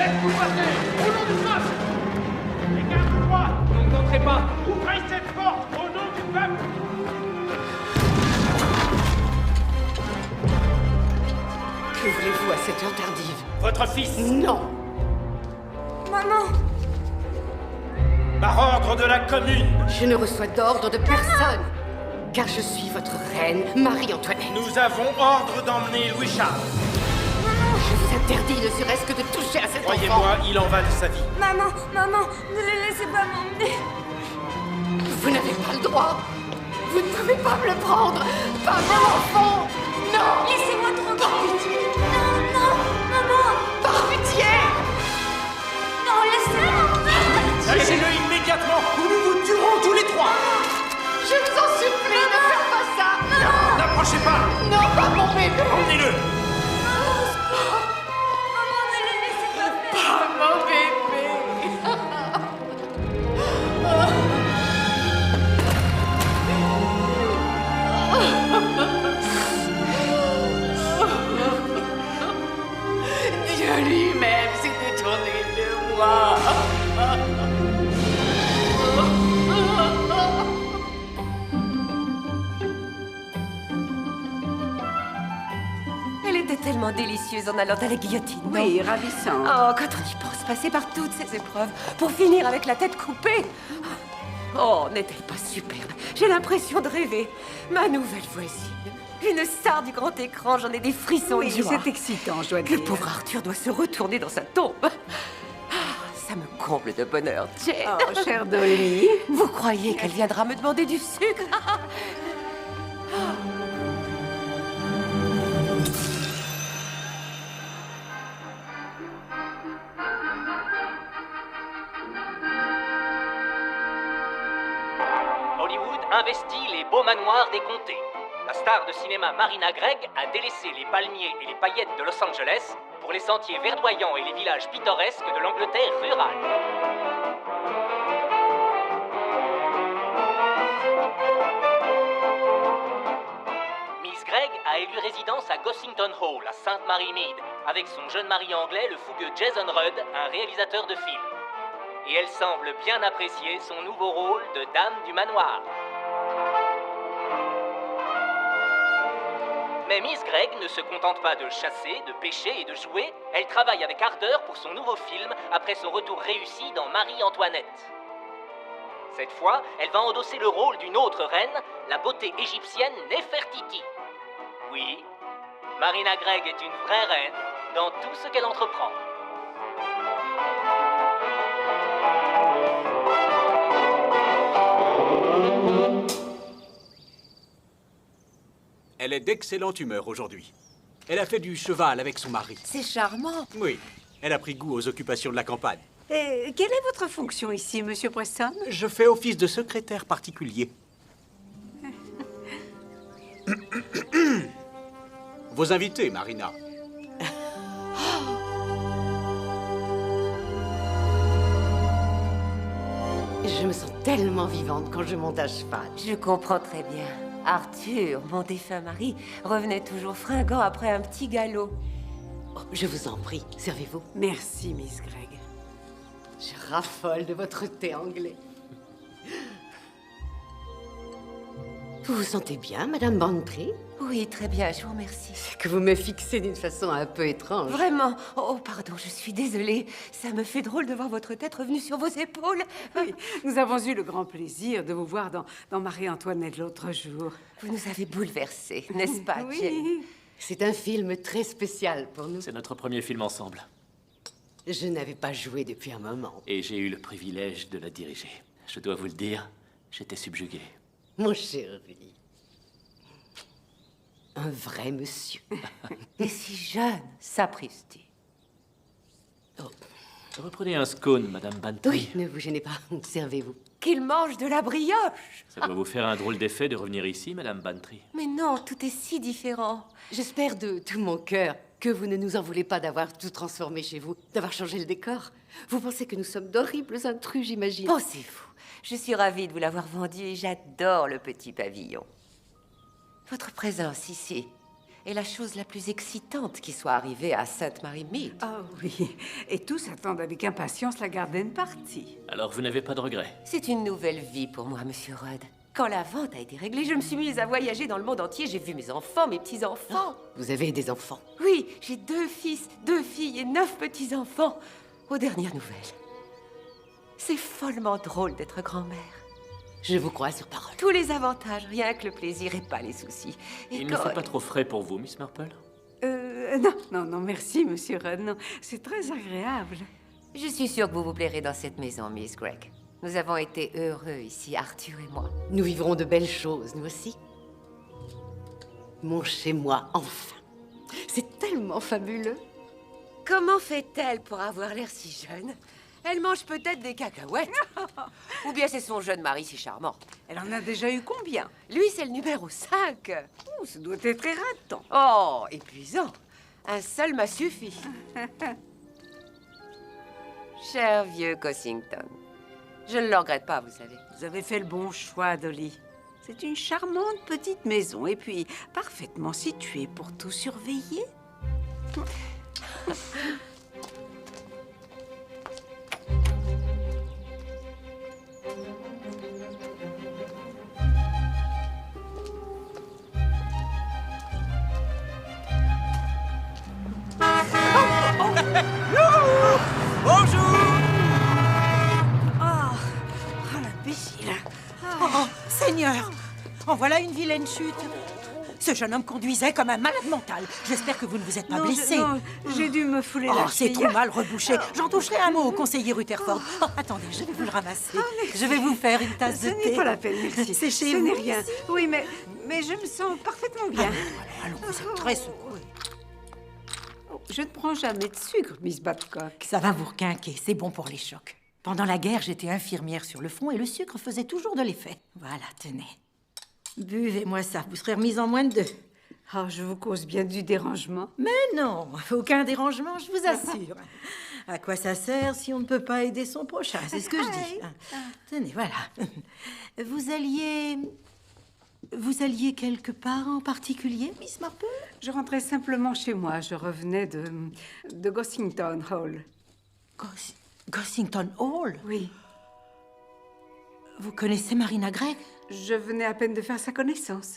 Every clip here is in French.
Laisse-vous passer! Au nom du peuple! Les gardes-droits! N'entrez pas! Ouvrez cette porte au nom du peuple! Que voulez-vous à cette heure tardive? Votre fils! Non! Maman! Par ordre de la commune! Je ne reçois d'ordre de personne! Car je suis votre reine, Marie-Antoinette. Nous avons ordre d'emmener Louis Charles. Je vous interdis ne serait-ce que de toucher à cet enfant. Croyez-moi, il en va de sa vie. Maman! Maman! Ne les laissez pas m'emmener! Vous n'avez pas le droit. Vous ne pouvez pas me le prendre. Pas mon enfant. Non. Laissez-moi tranquille! Non, non! Maman! Par pitié. Non, laissez-moi! Lâchez-le immédiatement ou nous vous tuerons tous les trois! Je vous en supplie, ne faites pas ça. Non. N'approchez pas! Non, pas mon bébé. Emmenez-le! Maman, ne les laissez pas faire! Pas mon bébé. Dieu lui-même s'est détourné de moi. Elle était tellement délicieuse en allant à la guillotine, non? Oui, ravissant. Oh, quand on y pense, passer par toutes ces épreuves pour finir avec la tête coupée. Oh, n'est-elle pas superbe? J'ai l'impression de rêver. Ma nouvelle voisine. Une star du grand écran, j'en ai des frissons Oui, de joie. c'est excitant, je dois Le dire. pauvre Arthur doit se retourner dans sa tombe. Ah, ça me comble de bonheur, Jane. Oh, chère Dolly. Vous croyez qu'elle viendra me demander du sucre? Hollywood investit les beaux manoirs des comtés. La star de cinéma Marina Gregg a délaissé les palmiers et les paillettes de Los Angeles pour les sentiers verdoyants et les villages pittoresques de l'Angleterre rurale. Miss Gregg a élu résidence à Gossington Hall, à Sainte-Marie-Mead, avec son jeune mari anglais, le fougueux Jason Rudd, un réalisateur de films. Et elle semble bien apprécier son nouveau rôle de dame du manoir. Mais Miss Gregg ne se contente pas de chasser, de pêcher et de jouer. Elle travaille avec ardeur pour son nouveau film après son retour réussi dans Marie-Antoinette. Cette fois, elle va endosser le rôle d'une autre reine, la beauté égyptienne Néfertiti. Oui, Marina Gregg est une vraie reine dans tout ce qu'elle entreprend. Elle est d'excellente humeur aujourd'hui. Elle a fait du cheval avec son mari. C'est charmant. Oui, elle a pris goût aux occupations de la campagne. Et quelle est votre fonction ici, Monsieur Preston? Je fais office de secrétaire particulier. Vos invités, Marina. Je me sens tellement vivante quand je monte à cheval. Je comprends très bien. Arthur, mon défunt mari, revenait toujours fringant après un petit galop. Oh, je vous en prie, servez-vous. Merci, Miss Gregg. Je raffole de votre thé anglais. Vous vous sentez bien, Madame Bantry? Oui, très bien, je vous remercie. Que vous me fixez d'une façon un peu étrange. Vraiment. Oh, pardon, je suis désolée. Ça me fait drôle de voir votre tête revenue sur vos épaules. Oui, nous avons eu le grand plaisir de vous voir dans Marie-Antoinette l'autre jour. Vous nous avez bouleversés, n'est-ce pas, Oui. Jane? C'est un film très spécial pour nous. C'est notre premier film ensemble. Je n'avais pas joué depuis un moment. Et j'ai eu le privilège de la diriger. Je dois vous le dire, j'étais subjugué. Mon chéri. Un vrai monsieur. Et si jeune, sapristi. Reprenez un scone, Madame Bantry. Oui, ne vous gênez pas. Servez-vous. Qu'il mange de la brioche. Ça doit vous faire un drôle d'effet de revenir ici, Madame Bantry. Mais non, tout est si différent. J'espère de tout mon cœur que vous ne nous en voulez pas d'avoir tout transformé chez vous, d'avoir changé le décor. Vous pensez que nous sommes d'horribles intrus, j'imagine. Pensez-vous, je suis ravie de vous l'avoir vendu et j'adore le petit pavillon. Votre présence ici est la chose la plus excitante qui soit arrivée à Sainte-Marie-Mead. Ah oui, et tous attendent avec impatience la garden party. Alors vous n'avez pas de regrets? C'est une nouvelle vie pour moi, monsieur Rudd. Quand la vente a été réglée, je me suis mise à voyager dans le monde entier. J'ai vu mes enfants, mes petits-enfants. Vous avez des enfants? Oui, j'ai 2 fils, 2 filles et 9 petits-enfants. Aux dernières nouvelles. C'est follement drôle d'être grand-mère. Je vous crois sur parole. Tous les avantages, rien que le plaisir et pas les soucis. Et Il ne fait pas trop frais pour vous, Miss Marple? Non, merci, monsieur Rudd, non. C'est très agréable. Je suis sûre que vous vous plairez dans cette maison, Miss Gregg. Nous avons été heureux ici, Arthur et moi. Nous vivrons de belles choses, nous aussi. Mon chez-moi, enfin. C'est tellement fabuleux. Comment fait-elle pour avoir l'air si jeune? Elle mange peut-être des cacahuètes. Ou bien c'est son jeune mari si charmant. Elle en a déjà eu combien? Lui, c'est le numéro 5. Oh, ça doit être éreintant. Oh, épuisant. Un seul m'a suffi. Cher vieux Cossington. Je ne le regrette pas, vous savez. Vous avez fait le bon choix, Dolly. C'est une charmante petite maison, et puis parfaitement située pour tout surveiller. Seigneur, en voilà une vilaine chute. Ce jeune homme conduisait comme un malade mental. J'espère que vous ne vous êtes pas blessé. Non, j'ai dû me fouler la C'est cheville. trop mal rebouché. J'en toucherai un mot au conseiller Rutherford. Oh, attendez, je vais vous le ramasser. Je vais vous faire une tasse de Ce thé. n'est pas la peine, merci. C'est chez Ce vous, n'est rien. ici. Oui, mais je me sens parfaitement bien. Allons, vous êtes très secoué. Oh, je ne prends jamais de sucre, Miss Babcock. Ça va vous requinquer, c'est bon pour les chocs. Pendant la guerre, j'étais infirmière sur le front et le sucre faisait toujours de l'effet. Voilà, tenez. Buvez-moi ça, vous serez remise en moins de 2. Oh, je vous cause bien du dérangement. Mais non, aucun dérangement, je vous assure. À quoi ça sert si on ne peut pas aider son prochain? C'est ce que je dis. Tenez, voilà. Vous alliez quelque part en particulier, Miss Marple? Je rentrais simplement chez moi. Je revenais de Gossington Hall. Gossington Hall? Oui. Vous connaissez Marina Gregg? Je venais à peine de faire sa connaissance.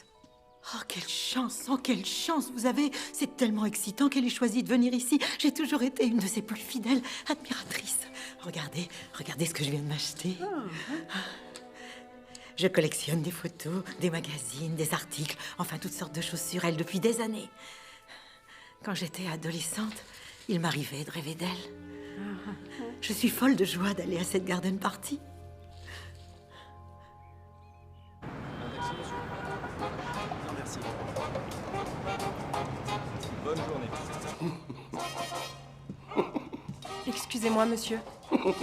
Oh, quelle chance vous avez. C'est tellement excitant qu'elle ait choisi de venir ici. J'ai toujours été une de ses plus fidèles admiratrices. Regardez ce que je viens de m'acheter. Je collectionne des photos, des magazines, des articles, enfin toutes sortes de choses sur elle depuis des années. Quand j'étais adolescente, il m'arrivait de rêver d'elle. Je suis folle de joie d'aller à cette garden party. Bonne journée. Excusez-moi, monsieur. Oh,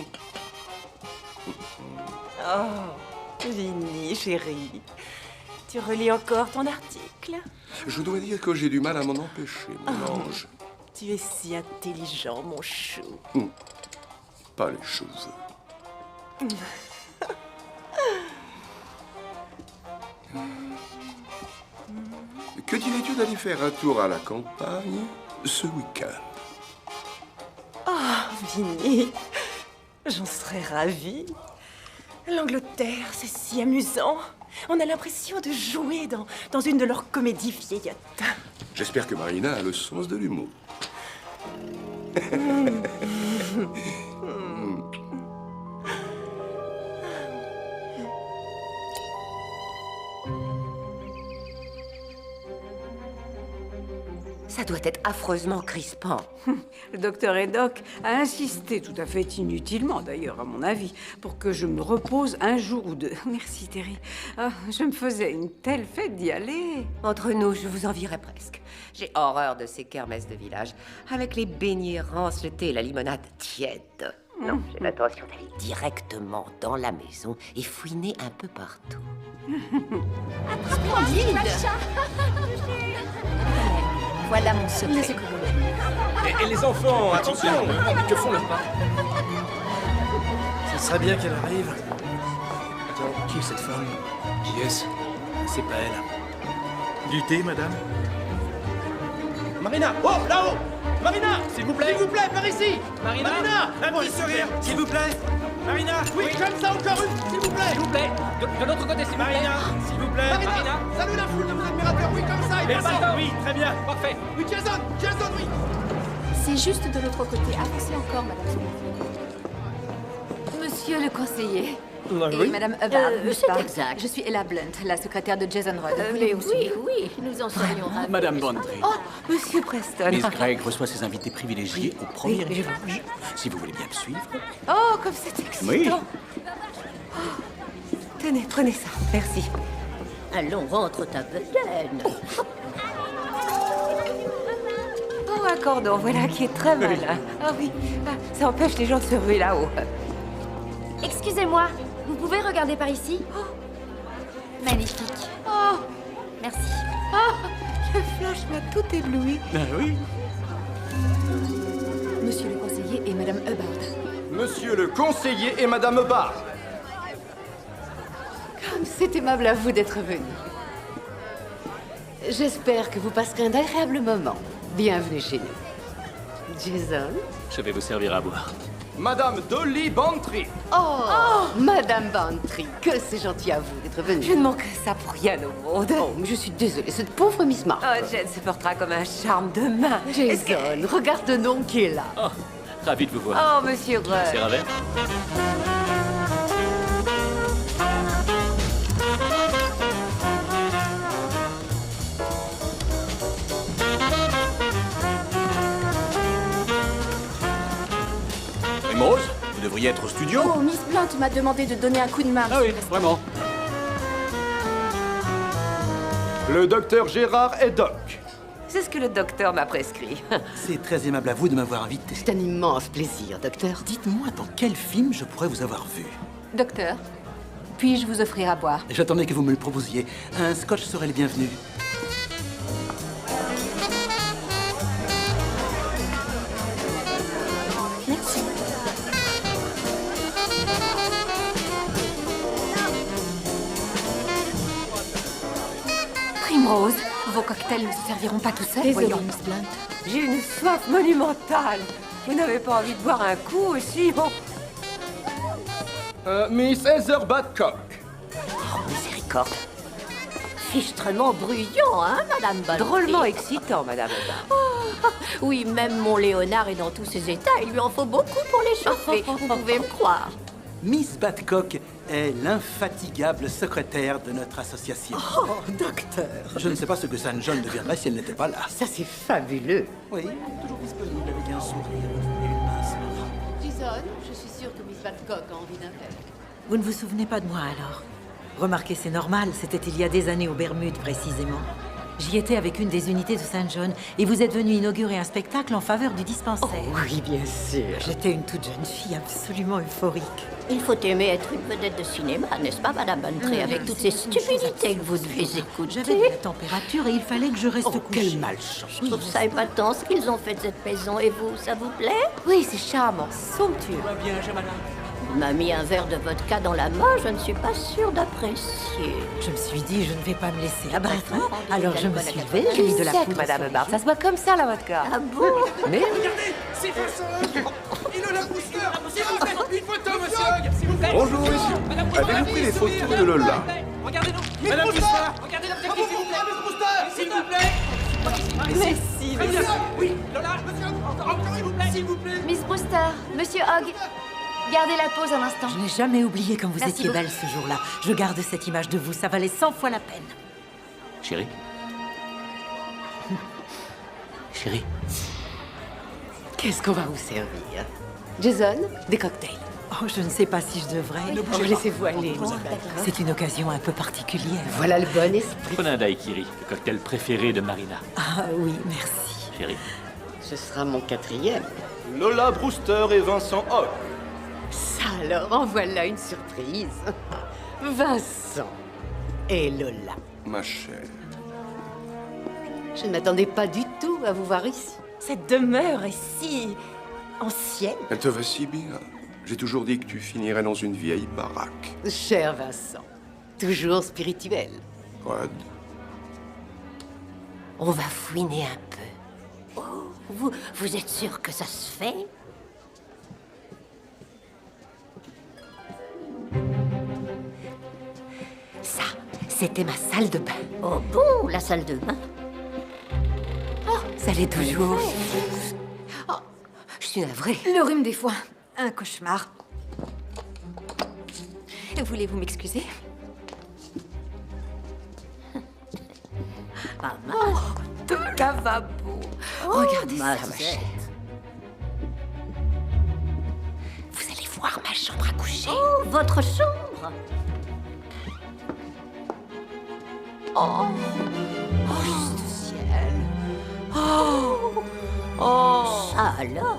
Vinnie, chérie. Tu relis encore ton article? Je dois dire que j'ai du mal à m'en empêcher, mon ange. Tu es si intelligent, mon chou. Pas les choses. Que dirais-tu d'aller faire un tour à la campagne ce week-end? Oh, Vinnie, j'en serais ravie. L'Angleterre, c'est si amusant. On a l'impression de jouer dans une de leurs comédies vieillottes. J'espère que Marina a le sens de l'humour. Ça doit être affreusement crispant. Le docteur Haddock a insisté, tout à fait inutilement d'ailleurs, à mon avis, pour que je me repose un jour ou deux. Merci, Terry. Ah, je me faisais une telle fête d'y aller. Entre nous, je vous envierais presque. J'ai horreur de ces kermesses de village, avec les beignets rances, le thé et la limonade tiède. Non, j'ai l'intention d'aller directement dans la maison et fouiner un peu partout. Voilà mon secret. Et les enfants, attention! Que font leurs parents? Ce serait bien qu'elle arrive. Attends, qui est cette femme? Qui est-ce? C'est pas elle. Du thé, madame? Marina. Oh, là-haut. Marina. S'il vous plaît, par ici. Marina. Un petit sourire, s'il vous plaît. Marina. Oui, comme ça, encore une, s'il vous plaît. S'il vous plaît, de l'autre côté, s'il vous plaît. Marina, s'il vous plaît. Marina. Salut la foule de vos admirateurs. Oui, comme ça. Et Merci. oui, très bien. Parfait. Oui, Jason, oui. C'est juste de l'autre côté. Avancez encore, madame. Monsieur le conseiller. Et Madame Hubbard, n'est-ce c'est pas? exact. Je suis Ella Blunt, la secrétaire de Jason Rod. Mais oui, nous en serions ravis. Madame Bantry. Oh, Monsieur Preston. Miss Gregg reçoit ses invités privilégiés au premier oui, étage. Si vous voulez bien me suivre. Oh, comme c'est excitant. Oui. Oh. Tenez, prenez ça. Merci. Allons, rentre ta bedaine. Oh, un cordon, voilà, qui est très malin. Ah oui, ça empêche les gens de se ruer là-haut. Excusez-moi, vous pouvez regarder par ici? Magnifique. Oh, Merci. le flash m'a tout ébloui. Ben oui. Monsieur le conseiller et Madame Hubbard. Monsieur le conseiller et Madame Hubbard. Comme c'est aimable à vous d'être venu. J'espère que vous passerez un agréable moment. Bienvenue chez nous. Jason? Je vais vous servir à boire. Madame Dolly Bantry. Madame Bantry, que c'est gentil à vous d'être venue. Je ne manquerai ça pour rien au monde. Oh, mais je suis désolée, cette pauvre Miss Marple. Oh, Jane se portera comme un charme de main. Jason, regarde le nom qui est là. Oh, ravi de vous voir. Oh, Monsieur Rudd. C'est Ravel. Mose, vous devriez être au studio. Oh, Miss Blunt m'a demandé de donner un coup de main. Ah oui, vraiment. Le docteur Gérard est doc. C'est ce que le docteur m'a prescrit. C'est très aimable à vous de m'avoir invité. C'est un immense plaisir, docteur. Dites-moi dans quel film je pourrais vous avoir vu. Docteur, puis-je vous offrir à boire? J'attendais que vous me le proposiez. Un scotch serait le bienvenu. Merci. Primrose, vos cocktails ne se serviront pas tout seuls, Désolée, voyons. Miss Blunt. J'ai une soif monumentale. Vous n'avez pas envie de boire un coup aussi? Bon. Miss Heather Badcock. Oh, miséricorde. Fichtrement bruyant, hein, Madame Bantry? Drôlement excitant, Madame Hubbard. Oui, même mon Léonard est dans tous ses états. Il lui en faut beaucoup pour l'échauffer. Vous pouvez me croire. Miss Badcock est l'infatigable secrétaire de notre association. Oh, docteur. Je ne sais pas ce que Saint John deviendrait si elle n'était pas là. Ça, c'est fabuleux. Oui, toujours disponible avec un sourire et une mince main. Jason, je suis sûre que Miss Badcock a envie d'un verre. Vous ne vous souvenez pas de moi alors? Remarquez, c'est normal, c'était il y a des années aux Bermudes précisément. J'y étais avec une des unités de Saint John et vous êtes venu inaugurer un spectacle en faveur du dispensaire. Oh, oui, bien sûr. J'étais une toute jeune fille absolument euphorique. Il faut aimer être une vedette de cinéma, n'est-ce pas, Madame Bantry, avec toutes ces stupidités que vous devez écouter. J'avais de la température et il fallait que je reste couchée. Quelle malchance. Je trouve ça épatant ce qu'ils ont fait de cette maison. Et vous, ça vous plaît? Oui, c'est charmant, somptueux. Tout va bien, Jamala. On m'a mis un verre de vodka dans la main, je ne suis pas sûre d'apprécier. Je me suis dit, je ne vais pas me laisser abattre. Alors je me suis levée, j'ai J'ai mis de la poudre. Madame Hubbard. Ça se boit comme ça, la vodka. Ah bon? Mais C'est façon. Il a la booster. S'il vous plaît, une photo, monsieur Hogg. S'il vous plaît. Bonjour, messieurs. Avez-vous pris les photos de Lola? Regardez-nous. Madame Booster. Regardez l'objectif, s'il vous plaît. S'il vous plaît. merci, Très bien. Oui, Lola, monsieur Hogg. Encore, s'il vous plaît. Miss Brewster, Monsieur Hogg, gardez la pause un instant. Je n'ai jamais oublié comme vous Merci étiez beaucoup. belle ce jour-là. Je garde cette image de vous, ça valait 100 fois la peine. Chérie. Chérie. Qu'est-ce qu'on va vous servir? Jason, des cocktails. Oh, je ne sais pas si je devrais. Oh, laissez-vous aller. C'est une occasion un peu particulière. Voilà le bon esprit. Prenez un daiquiri, le cocktail préféré de Marina. Ah oui, merci. Chérie. Ce sera mon 4e. Lola Brewster et Vincent Hogg. Ça alors, en voilà une surprise. Vincent et Lola. Ma chère. Je ne m'attendais pas du tout à vous voir ici. Cette demeure est si ancienne. Elle te va si bien. J'ai toujours dit que tu finirais dans une vieille baraque. Cher Vincent, toujours spirituel. Rod, on va fouiner un peu. Vous êtes sûr que ça se fait? Ça, c'était ma salle de bain. Oh bon, la salle de bain? Oh, ça l'est toujours. Oh, je suis navrée. Le rhume des foins. Un cauchemar. Voulez-vous m'excuser? Pas mal. Oh, deux lavabos. Regardez ça, ma chère. Vous allez voir ma chambre à coucher. Oh, votre chambre? Oh, oh, juste ciel. Oh, oh. Ça alors?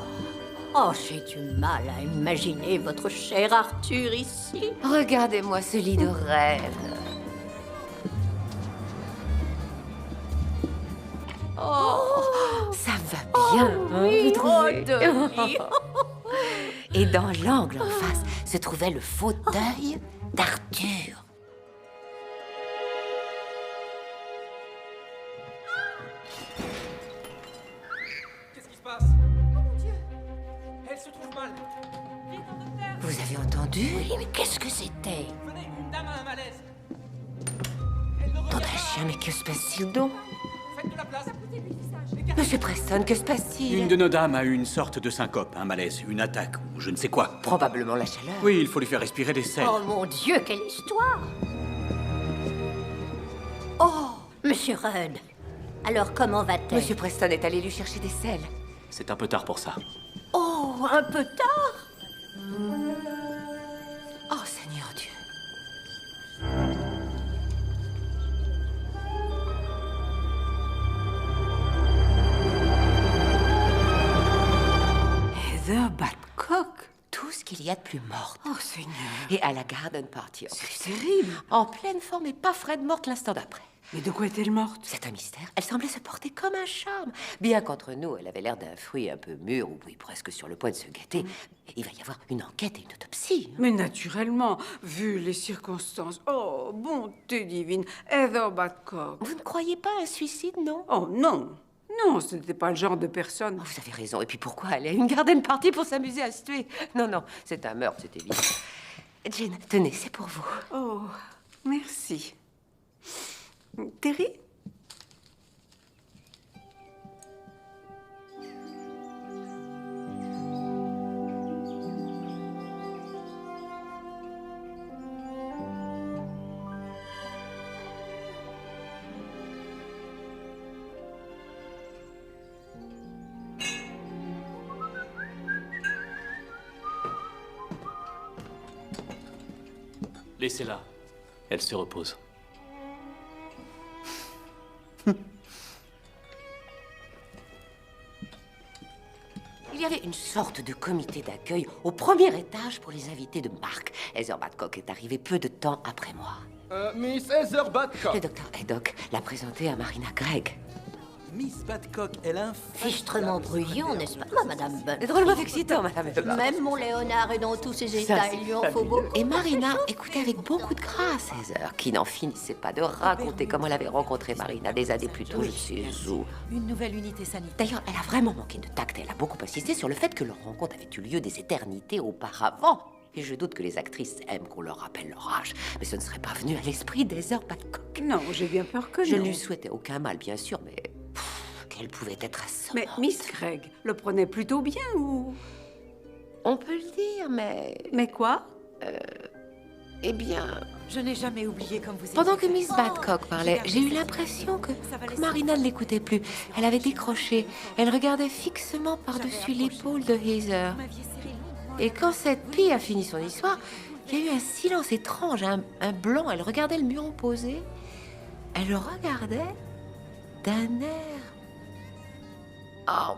Oh, j'ai du mal à imaginer votre cher Arthur ici. Regardez-moi ce lit de rêve. Oh, ça va bien, hein, vous trouvez? Et dans l'angle en face se trouvait le fauteuil d'Arthur. Qu'est-ce qui se passe? Oh mon Dieu! Elle se trouve mal. Vous avez entendu? Oui, mais qu'est-ce que c'était? Venez, une dame a un malaise. Nom d'un chien, mais que se passe-t-il donc? Faites de la place. Monsieur Preston, que se passe-t-il? Une de nos dames a eu une sorte de syncope, un malaise, une attaque ou je ne sais quoi. Probablement la chaleur. Oui, il faut lui faire respirer des sels. Oh mon Dieu, quelle histoire! Oh, Monsieur Rudd. Alors comment va-t-elle? Monsieur Preston est allé lui chercher des sels. C'est un peu tard pour ça. Oh, un peu tard? Oh, Seigneur Dieu. Heather Badcock. Tout ce qu'il y a de plus morte. Oh, Seigneur. Et à la garden party. C'est terrible. En pleine forme et pas Fred morte l'instant d'après. Mais de quoi est-elle morte? C'est un mystère. Elle semblait se porter comme un charme. Bien qu'entre nous, elle avait l'air d'un fruit un peu mûr, ou oui, presque sur le point de se gâter. Il va y avoir une enquête et une autopsie. Mais naturellement, vu les circonstances. Oh, bonté divine. Heather Badcock. Vous ne croyez pas à un suicide, non? Oh, non. Non, ce n'était pas le genre de personne. Oh, vous avez raison. Et puis pourquoi aller à une garden party pour s'amuser à se tuer? Non, non, c'est un meurtre, c'est évident. Jane, tenez, c'est pour vous. Oh, merci. Terry? Laissez-la. Elle se repose. Il y avait une sorte de comité d'accueil au premier étage pour les invités de Mark. Heather Badcock est arrivée peu de temps après moi. Miss Heather Badcock. Le docteur Haddock l'a présentée à Marina Gregg. Miss Badcock est Fichtrement bruyant, n'est-ce pas, madame Bunn? Drôlement excitant, madame. Même mon Léonard est dans tous ses états, il lui en faut beaucoup. Et Marina écoutait avec beaucoup de grâce Heather, qui n'en finissait pas de raconter comment elle avait rencontré Marina des années plus tôt, je sais où. Une nouvelle unité sanitaire. D'ailleurs, elle a vraiment manqué de tact. Elle a beaucoup insisté sur le fait que leur rencontre avait eu lieu des éternités auparavant. Et je doute que les actrices aiment qu'on leur rappelle leur âge. Mais ce ne serait pas venu à l'esprit d'Heather Badcock. Non, j'ai bien peur que Je non. ne lui souhaitais aucun mal, bien sûr, mais... qu'elle pouvait être assommante. Mais Miss Gregg le prenait plutôt bien ou... On peut le dire, mais... Mais quoi? Eh bien... Je n'ai jamais oublié comme vous étiez. Pendant que Miss Badcock parlait, j'ai eu l'impression que Marina ne l'écoutait plus. Elle avait décroché. Elle regardait fixement par-dessus l'épaule de Heather. Et quand cette pie a fini son histoire, il y a eu un silence étrange, un blanc. Elle regardait le mur opposé. Elle le regardait d'un air... Oh,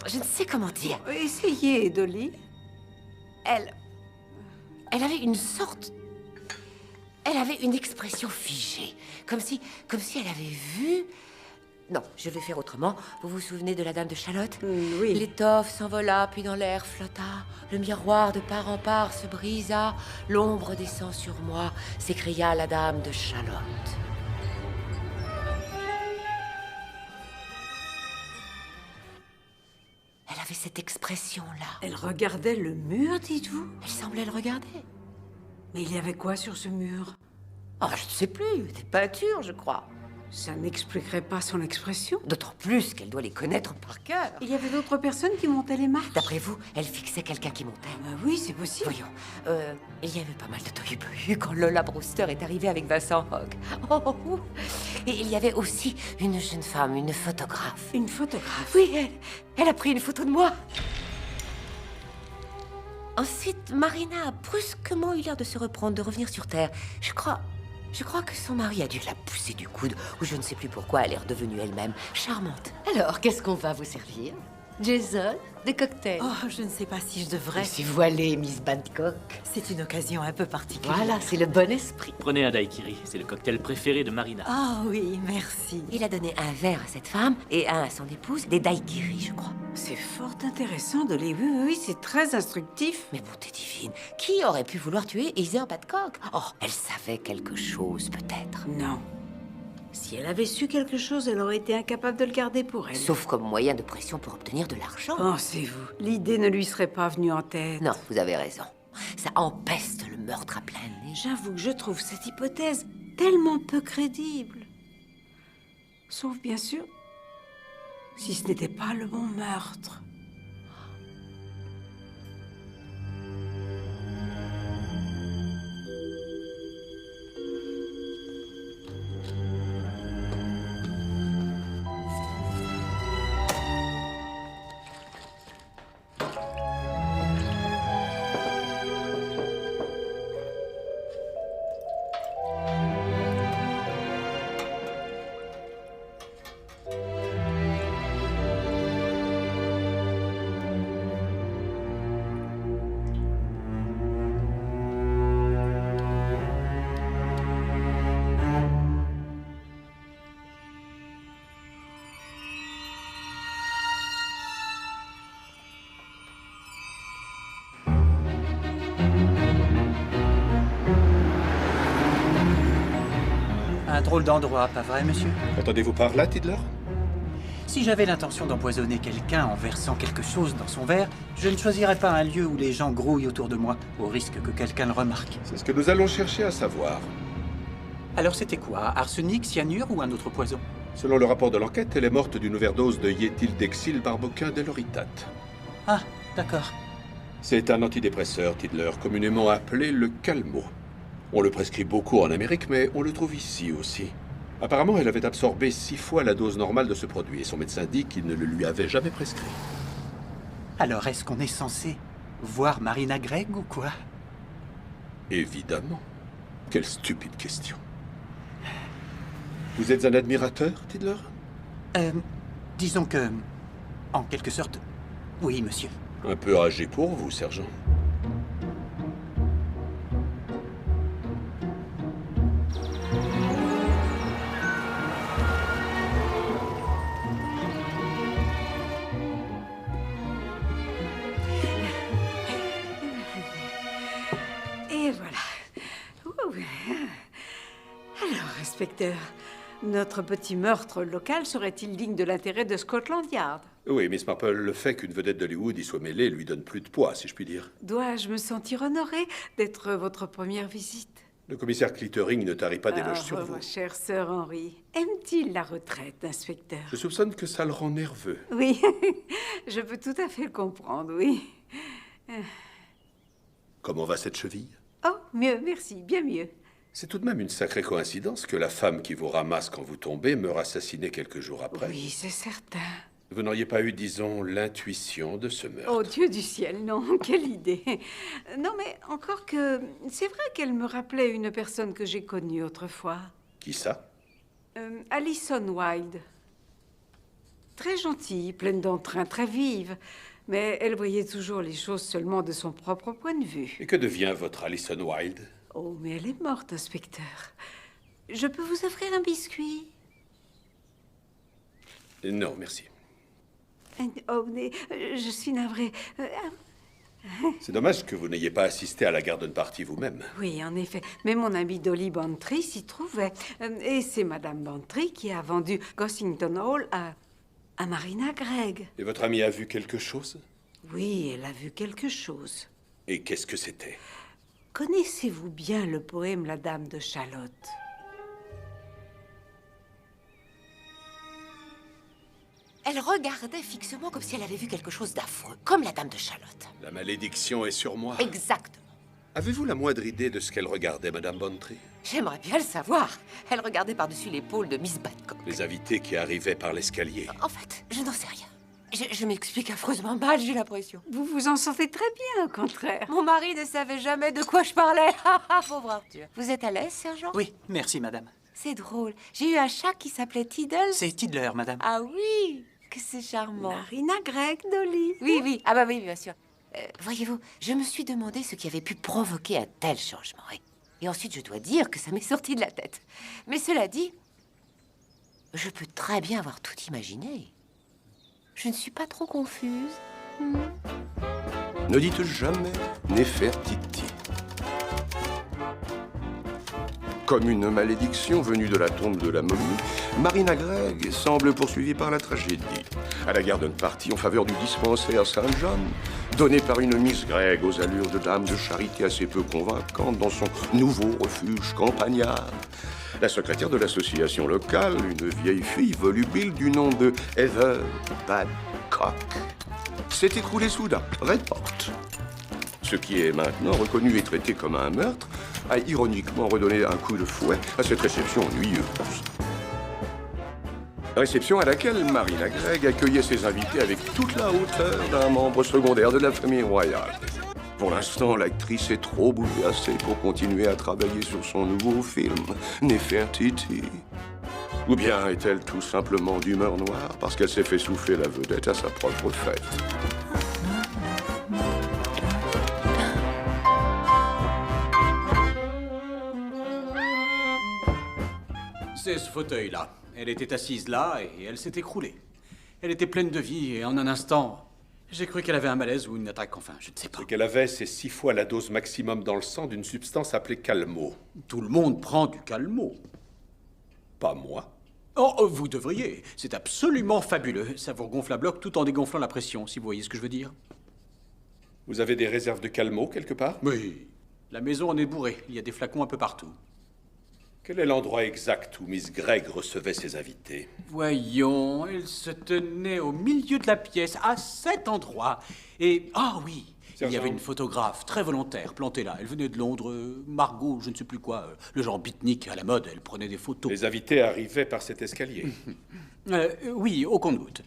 je ne sais comment dire. Essayez, Dolly. Elle avait une sorte... Elle avait une expression figée, comme si elle avait vu... Non, je vais faire autrement. Vous vous souvenez de la dame de Chalotte? Oui. L'étoffe s'envola, puis dans l'air flotta. Le miroir de part en part se brisa. L'ombre descend sur moi, s'écria la dame de Chalotte. cette expression-là. Elle regardait le mur, dites-vous? Elle semblait le regarder. Mais il y avait quoi sur ce mur? Oh, je ne sais plus, des peintures, je crois. Ça n'expliquerait pas son expression. D'autant plus qu'elle doit les connaître par cœur. Il y avait d'autres personnes qui montaient les marches. D'après vous, elle fixait quelqu'un qui montait. Oui, c'est possible. Voyons, il y avait pas mal de tohu-bohu quand Lola Brewster est arrivée avec Vincent Hogg. Oh. Et il y avait aussi une jeune femme, une photographe. Une photographe? Oui, elle a pris une photo de moi. Ensuite, Marina a brusquement eu l'air de se reprendre, de revenir sur Terre. Je crois que son mari a dû la pousser du coude, ou je ne sais plus pourquoi elle est redevenue elle-même charmante. Alors, qu'est-ce qu'on va vous servir? Jason? Des cocktails? Oh, je ne sais pas si je devrais. Si vous allez, Miss Badcock. C'est une occasion un peu particulière. Voilà, c'est le bon esprit. Prenez un daiquiri, c'est le cocktail préféré de Marina. Ah oui, merci. Il a donné un verre à cette femme et un à son épouse, des daiquiris, je crois. C'est fort intéressant de les... Oui, c'est très instructif. Mais bonté divine, qui aurait pu vouloir tuer Heather Badcock? Oh, elle savait quelque chose, peut-être. Non. Si elle avait su quelque chose, elle aurait été incapable de le garder pour elle. Sauf comme moyen de pression pour obtenir de l'argent. Pensez-vous, l'idée ne lui serait pas venue en tête. Non, vous avez raison. Ça empeste le meurtre à plein nez. J'avoue que je trouve cette hypothèse tellement peu crédible. Sauf, bien sûr, si ce n'était pas le bon meurtre. Un drôle d'endroit, pas vrai, monsieur? Entendez-vous par là, Tidler? Si j'avais l'intention d'empoisonner quelqu'un en versant quelque chose dans son verre, je ne choisirais pas un lieu où les gens grouillent autour de moi, au risque que quelqu'un le remarque. C'est ce que nous allons chercher à savoir. Alors c'était quoi? Arsenic, cyanure ou un autre poison? Selon le rapport de l'enquête, elle est morte d'une overdose de yéthildexyl barboquin deloritate. Ah, d'accord. C'est un antidépresseur, Tidler, communément appelé le Calmo. On le prescrit beaucoup en Amérique, mais on le trouve ici aussi. Apparemment, elle avait absorbé 6 fois la dose normale de ce produit, et son médecin dit qu'il ne le lui avait jamais prescrit. Alors est-ce qu'on est censé voir Marina Gregg ou quoi? Évidemment. Quelle stupide question. Vous êtes un admirateur, Tidler? Disons que... En quelque sorte, oui, monsieur. Un peu âgé pour vous, sergent. Et voilà. Ouh. Alors, inspecteur, notre petit meurtre local serait-il digne de l'intérêt de Scotland Yard? Oui, Miss Marple, le fait qu'une vedette d'Hollywood y soit mêlée lui donne plus de poids, si je puis dire. Dois-je me sentir honorée d'être votre première visite? Le commissaire Clittering ne tarit pas d'éloges sur vous. Ma chère sœur Henry, aime-t-il la retraite, inspecteur? Je soupçonne que ça le rend nerveux. Oui, je peux tout à fait le comprendre, oui. Comment va cette cheville? Oh, mieux, merci, bien mieux. C'est tout de même une sacrée coïncidence que la femme qui vous ramasse quand vous tombez meure assassinée quelques jours après. Oui, c'est certain. Vous n'auriez pas eu, disons, l'intuition de ce meurtre? Oh, Dieu du ciel, non, quelle idée. Non, mais encore que... C'est vrai qu'elle me rappelait une personne que j'ai connue autrefois. Qui ça? Alison Wilde. Très gentille, pleine d'entrain, très vive. Mais elle voyait toujours les choses seulement de son propre point de vue. Et que devient votre Alison Wilde? Oh, mais elle est morte, inspecteur. Je peux vous offrir un biscuit? Non, merci. Oh, mais je suis navrée. C'est dommage que vous n'ayez pas assisté à la garden party vous-même. Oui, en effet. Mais mon amie Dolly Bantry s'y trouvait. Et c'est Madame Bantry qui a vendu Gossington Hall à à Marina Gregg. Et votre amie a vu quelque chose? Oui, elle a vu quelque chose. Et qu'est-ce que c'était? Connaissez-vous bien le poème La Dame de Chalotte? Elle regardait fixement comme si elle avait vu quelque chose d'affreux, comme la Dame de Chalotte. La malédiction est sur moi. Exactement. Avez-vous la moindre idée de ce qu'elle regardait, Madame Bantry? J'aimerais bien le savoir. Elle regardait par-dessus l'épaule de Miss Badcock. Les invités qui arrivaient par l'escalier. En fait, je n'en sais rien. Je m'explique affreusement mal, j'ai l'impression. Vous vous en sentez très bien, au contraire. Mon mari ne savait jamais de quoi je parlais. Pauvre Arthur. Vous êtes à l'aise, sergent? Oui, merci, madame. C'est drôle. J'ai eu un chat qui s'appelait Tiddles. C'est Tidler, madame. Ah oui, que c'est charmant. Marina Gregg, Dolly. Oui, oui. Ah bah oui, bien sûr. Voyez-vous, je me suis demandé ce qui avait pu provoquer un tel changement. Et ensuite, je dois dire que ça m'est sorti de la tête. Mais cela dit, je peux très bien avoir tout imaginé. Je ne suis pas trop confuse. Ne dites jamais Néfertiti. Comme une malédiction venue de la tombe de la momie, Marina Gregg semble poursuivie par la tragédie. À la garden party en faveur du dispensaire Saint John, donné par une Miss Gregg aux allures de dame de charité assez peu convaincante dans son nouveau refuge campagnard, la secrétaire de l'association locale, une vieille fille volubile du nom de Heather Badcock, s'est écroulée soudain, report. Ce qui est maintenant reconnu et traité comme un meurtre a ironiquement redonné un coup de fouet à cette réception ennuyeuse. Réception à laquelle Marina Gregg accueillait ses invités avec toute la hauteur d'un membre secondaire de la famille royale. Pour l'instant, l'actrice est trop bouleversée pour continuer à travailler sur son nouveau film, Néfertiti. Ou bien est-elle tout simplement d'humeur noire parce qu'elle s'est fait souffler la vedette à sa propre fête? C'est ce fauteuil-là. Elle était assise là et elle s'est écroulée. Elle était pleine de vie et en un instant, j'ai cru qu'elle avait un malaise ou une attaque, enfin, je ne sais pas. Ce qu'elle avait, c'est 6 fois la dose maximum dans le sang d'une substance appelée calmo. Tout le monde prend du calmo. Pas moi. Oh, vous devriez. C'est absolument fabuleux. Ça vous regonfle à bloc tout en dégonflant la pression, si vous voyez ce que je veux dire. Vous avez des réserves de calmo quelque part? Oui. La maison en est bourrée. Il y a des flacons un peu partout. Quel est l'endroit exact où Miss Gregg recevait ses invités? Voyons, elle se tenait au milieu de la pièce, à cet endroit. Et, ah oui, il y avait une photographe très volontaire plantée là. Elle venait de Londres, Margot, je ne sais plus quoi, le genre beatnik à la mode, elle prenait des photos. Les invités arrivaient par cet escalier? Oui, au compte-gouttes.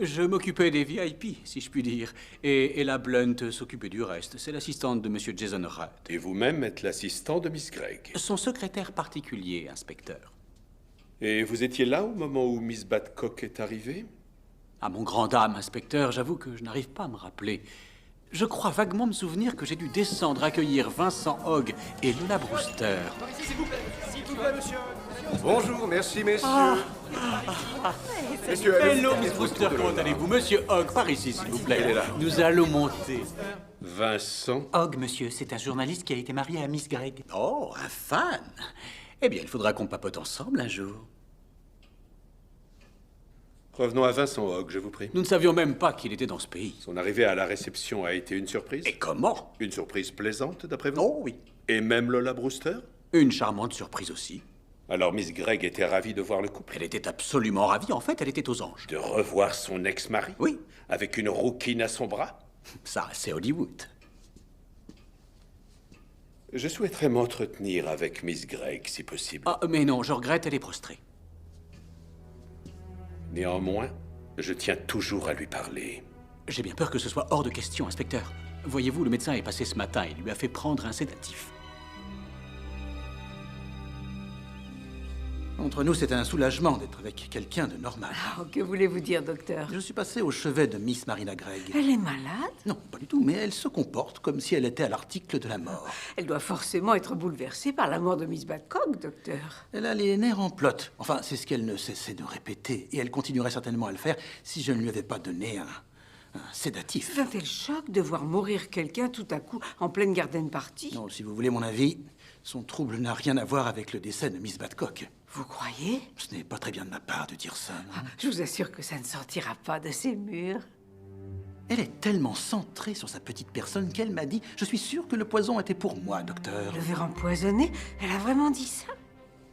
Je m'occupais des VIP, si je puis dire. Et Ella Blunt s'occupait du reste. C'est l'assistante de Monsieur Jason Rudd. Et vous-même êtes l'assistant de Miss Gregg? Son secrétaire particulier, inspecteur. Et vous étiez là au moment où Miss Badcock est arrivée? À mon grand dame, inspecteur, j'avoue que je n'arrive pas à me rappeler. Je crois vaguement me souvenir que j'ai dû descendre accueillir Vincent Hogg et Lola Brewster. S'il vous plaît, monsieur. Bonjour, merci, messieurs. Messieurs, hello, Miss Brewster, comment allez-vous? Monsieur Hogg, par ici, s'il vous plaît. Nous allons monter. Vincent Hogg, monsieur, c'est un journaliste qui a été marié à Miss Gregg. Oh, un fan. Eh bien, il faudra qu'on papote ensemble un jour. Revenons à Vincent Hogg, je vous prie. Nous ne savions même pas qu'il était dans ce pays. Son arrivée à la réception a été une surprise? Et comment? Une surprise plaisante, d'après vous? Oh oui. Et même Lola Brewster? Une charmante surprise aussi. Alors Miss Gregg était ravie de voir le couple? Elle était absolument ravie, en fait, elle était aux anges. De revoir son ex-mari? Oui. Avec une rouquine à son bras? Ça, c'est Hollywood. Je souhaiterais m'entretenir avec Miss Gregg, si possible. Ah, mais non, je regrette, elle est prostrée. Néanmoins, je tiens toujours à lui parler. J'ai bien peur que ce soit hors de question, inspecteur. Voyez-vous, le médecin est passé ce matin et lui a fait prendre un sédatif. Entre nous, c'est un soulagement d'être avec quelqu'un de normal. Oh, que voulez-vous dire, docteur? Je suis passé au chevet de Miss Marina Gregg. Elle est malade? Non, pas du tout, mais elle se comporte comme si elle était à l'article de la mort. Elle doit forcément être bouleversée par la mort de Miss Badcock, docteur. Elle a les nerfs en plot. Enfin, c'est ce qu'elle ne cessait de répéter. Et elle continuerait certainement à le faire si je ne lui avais pas donné un sédatif. C'est un tel choc de voir mourir quelqu'un tout à coup en pleine garden party. Non, si vous voulez mon avis, Son trouble n'a rien à voir avec le décès de Miss Badcock. Vous croyez? Ce n'est pas très bien de ma part de dire ça, non? Je vous assure que ça ne sortira pas de ces murs. Elle est tellement centrée sur sa petite personne qu'elle m'a dit « Je suis sûre que le poison était pour moi, docteur. » Le verre empoisonné? Elle a vraiment dit ça?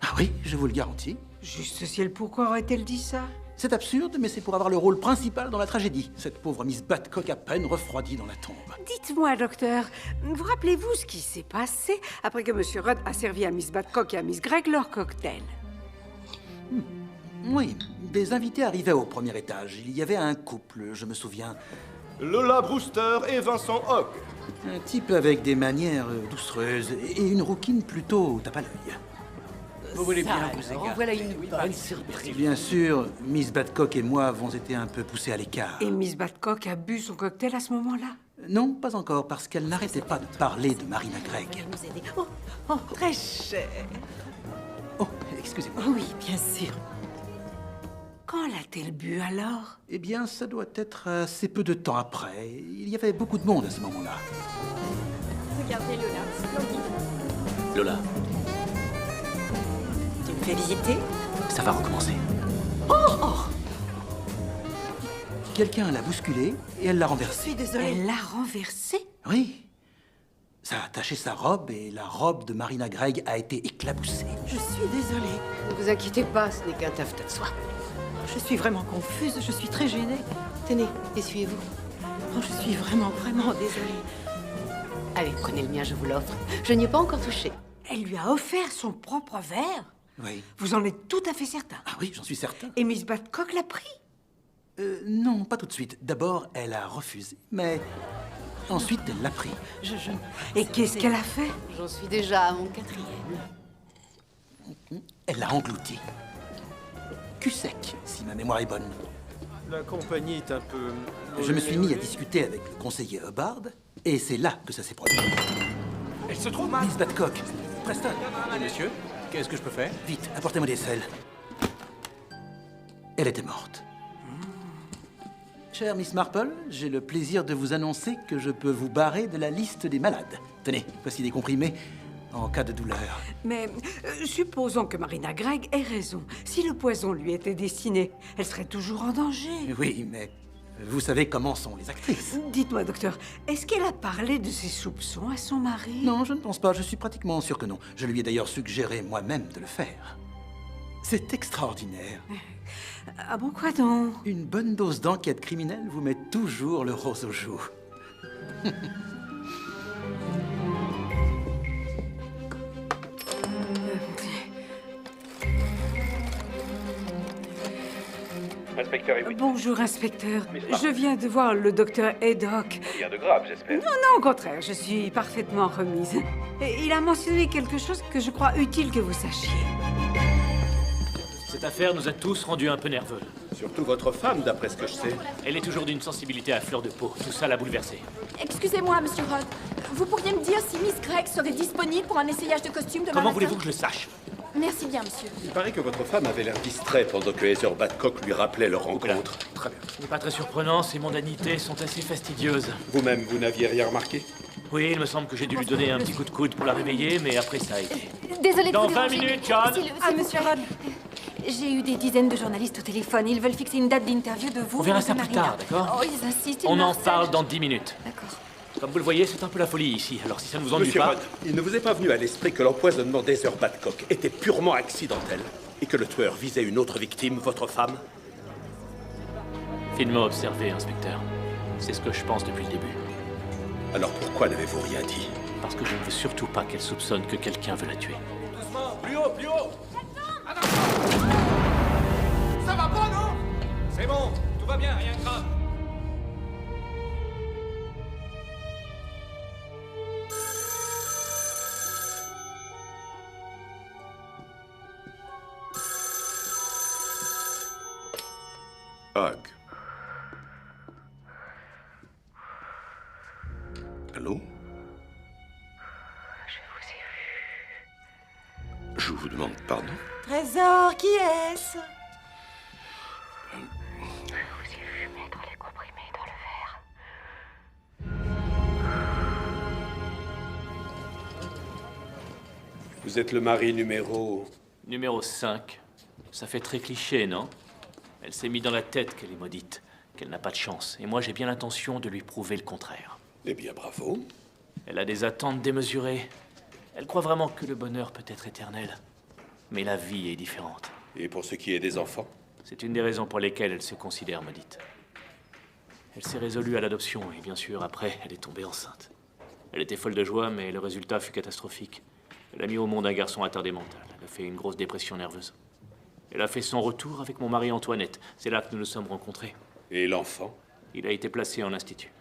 Ah oui, je vous le garantis. Juste ciel, pourquoi aurait-elle dit ça? C'est absurde, mais c'est pour avoir le rôle principal dans la tragédie. Cette pauvre Miss Badcock à peine refroidie dans la tombe. Dites-moi, docteur, vous rappelez-vous ce qui s'est passé après que Monsieur Rudd a servi à Miss Badcock et à Miss Gregg leur cocktail? Oui, des invités arrivaient au premier étage. Il y avait un couple, je me souviens. Lola Brewster et Vincent Hogg. Un type avec des manières doucereuses et une rouquine plutôt tape à l'œil. Vous voulez bien Ça, vous alors, égarer? voilà une bonne surprise. Bien sûr, Miss Badcock et moi avons été un peu poussés à l'écart. Et Miss Badcock a bu son cocktail à ce moment-là? Non, pas encore, parce qu'elle n'arrêtait pas de parler de Marina Gregg. Oh, très cher. Oh, excusez-moi. Oui, bien sûr. Quand l'a-t-elle bu alors? Eh bien, ça doit être assez peu de temps après. Il y avait beaucoup de monde à ce moment-là. Regardez Lola, splendide. Lola, Tu me fais visiter? ça va recommencer. Quelqu'un l'a bousculée et elle l'a Je renversée. suis désolée. Elle l'a renversé? Oui. Ça a taché sa robe et la robe de Marina Gregg a été éclaboussée. Je suis désolée. Ne vous inquiétez pas, ce n'est qu'un taffetas de soie. Je suis vraiment confuse. Je suis très gênée. Tenez, essuyez-vous. Oh, je suis vraiment désolée. Allez, prenez le mien, je vous l'offre. Je n'y ai pas encore touché. Elle lui a offert son propre verre? Oui. Vous en êtes tout à fait certain? Ah oui, j'en suis certain. Et Miss Badcock l'a pris? Non, pas tout de suite. D'abord, elle a refusé, mais ensuite, elle l'a pris. Et qu'est-ce qu'elle a fait? J'en suis déjà à mon 4e. Elle l'a englouti. Cul sec, si ma mémoire est bonne. La compagnie est un peu... Je me suis mis à discuter avec le conseiller Hubbard, et c'est là que ça s'est produit. Elle se trouve mal. Miss Badcock, Preston. Et monsieur, qu'est-ce que je peux faire? Vite, apportez-moi des selles. Elle était morte. Chère Miss Marple, j'ai le plaisir de vous annoncer que je peux vous barrer de la liste des malades. Tenez, voici des comprimés en cas de douleur. Mais supposons que Marina Gregg ait raison. Si le poison lui était destiné, elle serait toujours en danger. Oui, mais vous savez comment sont les actrices. Dites-moi, docteur, est-ce qu'elle a parlé de ses soupçons à son mari? Non, je ne pense pas. Je suis pratiquement sûr que non. Je lui ai d'ailleurs suggéré moi-même de le faire. C'est extraordinaire. Ah bon, quoi donc? Une bonne dose d'enquête criminelle vous met toujours le rose aux joues. Inspecteur Hewitt. Bonjour, inspecteur. Miss Marple. Je viens de voir le docteur Haydock. Rien de grave, j'espère. Non, au contraire, je suis parfaitement remise. Et il a mentionné quelque chose que je crois utile que vous sachiez. Cette affaire nous a tous rendus un peu nerveux. Surtout votre femme, d'après ce que je sais. Elle est toujours d'une sensibilité à fleur de peau. Tout ça l'a bouleversée. Excusez-moi, monsieur Rudd. Vous pourriez me dire si Miss Gregg serait disponible pour un essayage de costume demain Comment matin? voulez-vous que je le sache? Merci bien, monsieur. Il paraît que votre femme avait l'air distrait pendant que Heather Badcock lui rappelait leur rencontre. Très bien. Ce n'est pas très surprenant, ces mondanités sont assez fastidieuses. Vous-même, vous n'aviez rien remarqué? Oui, il me semble que j'ai dû lui donner un petit coup de coude pour la réveiller, mais après ça a été. Désolée de Dans vous 20 déranger. minutes, John. Monsieur Rudd. J'ai eu des dizaines de journalistes au téléphone. Ils veulent fixer une date d'interview de vous. On verra et de ça plus Marina. tard, d'accord? Oh, ils insistent, ils On me en harcèlent. parle dans 10 minutes. D'accord. Comme vous le voyez, c'est un peu la folie ici. Alors si ça ne vous ennuie Monsieur pas... Rudd, il ne vous est pas venu à l'esprit que l'empoisonnement d'Heather Badcock était purement accidentel et que le tueur visait une autre victime, votre femme? Finement observé, inspecteur. C'est ce que je pense depuis le début. Alors pourquoi n'avez-vous rien dit? Parce que je ne veux surtout pas qu'elle soupçonne que quelqu'un veut la tuer. Doucement, plus haut, plus haut. Ça va pas, non? C'est bon, tout va bien, rien de grave. Hogg. Allô? Je vous demande pardon? Trésor, qui est-ce? Vous êtes le mari numéro... Numéro 5. Ça fait très cliché, non? Elle s'est mis dans la tête qu'elle est maudite, qu'elle n'a pas de chance. Et moi, j'ai bien l'intention de lui prouver le contraire. Eh bien, bravo. Elle a des attentes démesurées. Elle croit vraiment que le bonheur peut être éternel. Mais la vie est différente. Et pour ce qui est des enfants? C'est une des raisons pour lesquelles elle se considère maudite. Elle s'est résolue à l'adoption, et bien sûr, après, elle est tombée enceinte. Elle était folle de joie, mais le résultat fut catastrophique. Elle a mis au monde un garçon attardé mental. Elle a fait une grosse dépression nerveuse. Elle a fait son retour avec mon mari Antoinette. C'est là que nous nous sommes rencontrés. Et l'enfant? Il a été placé en institut.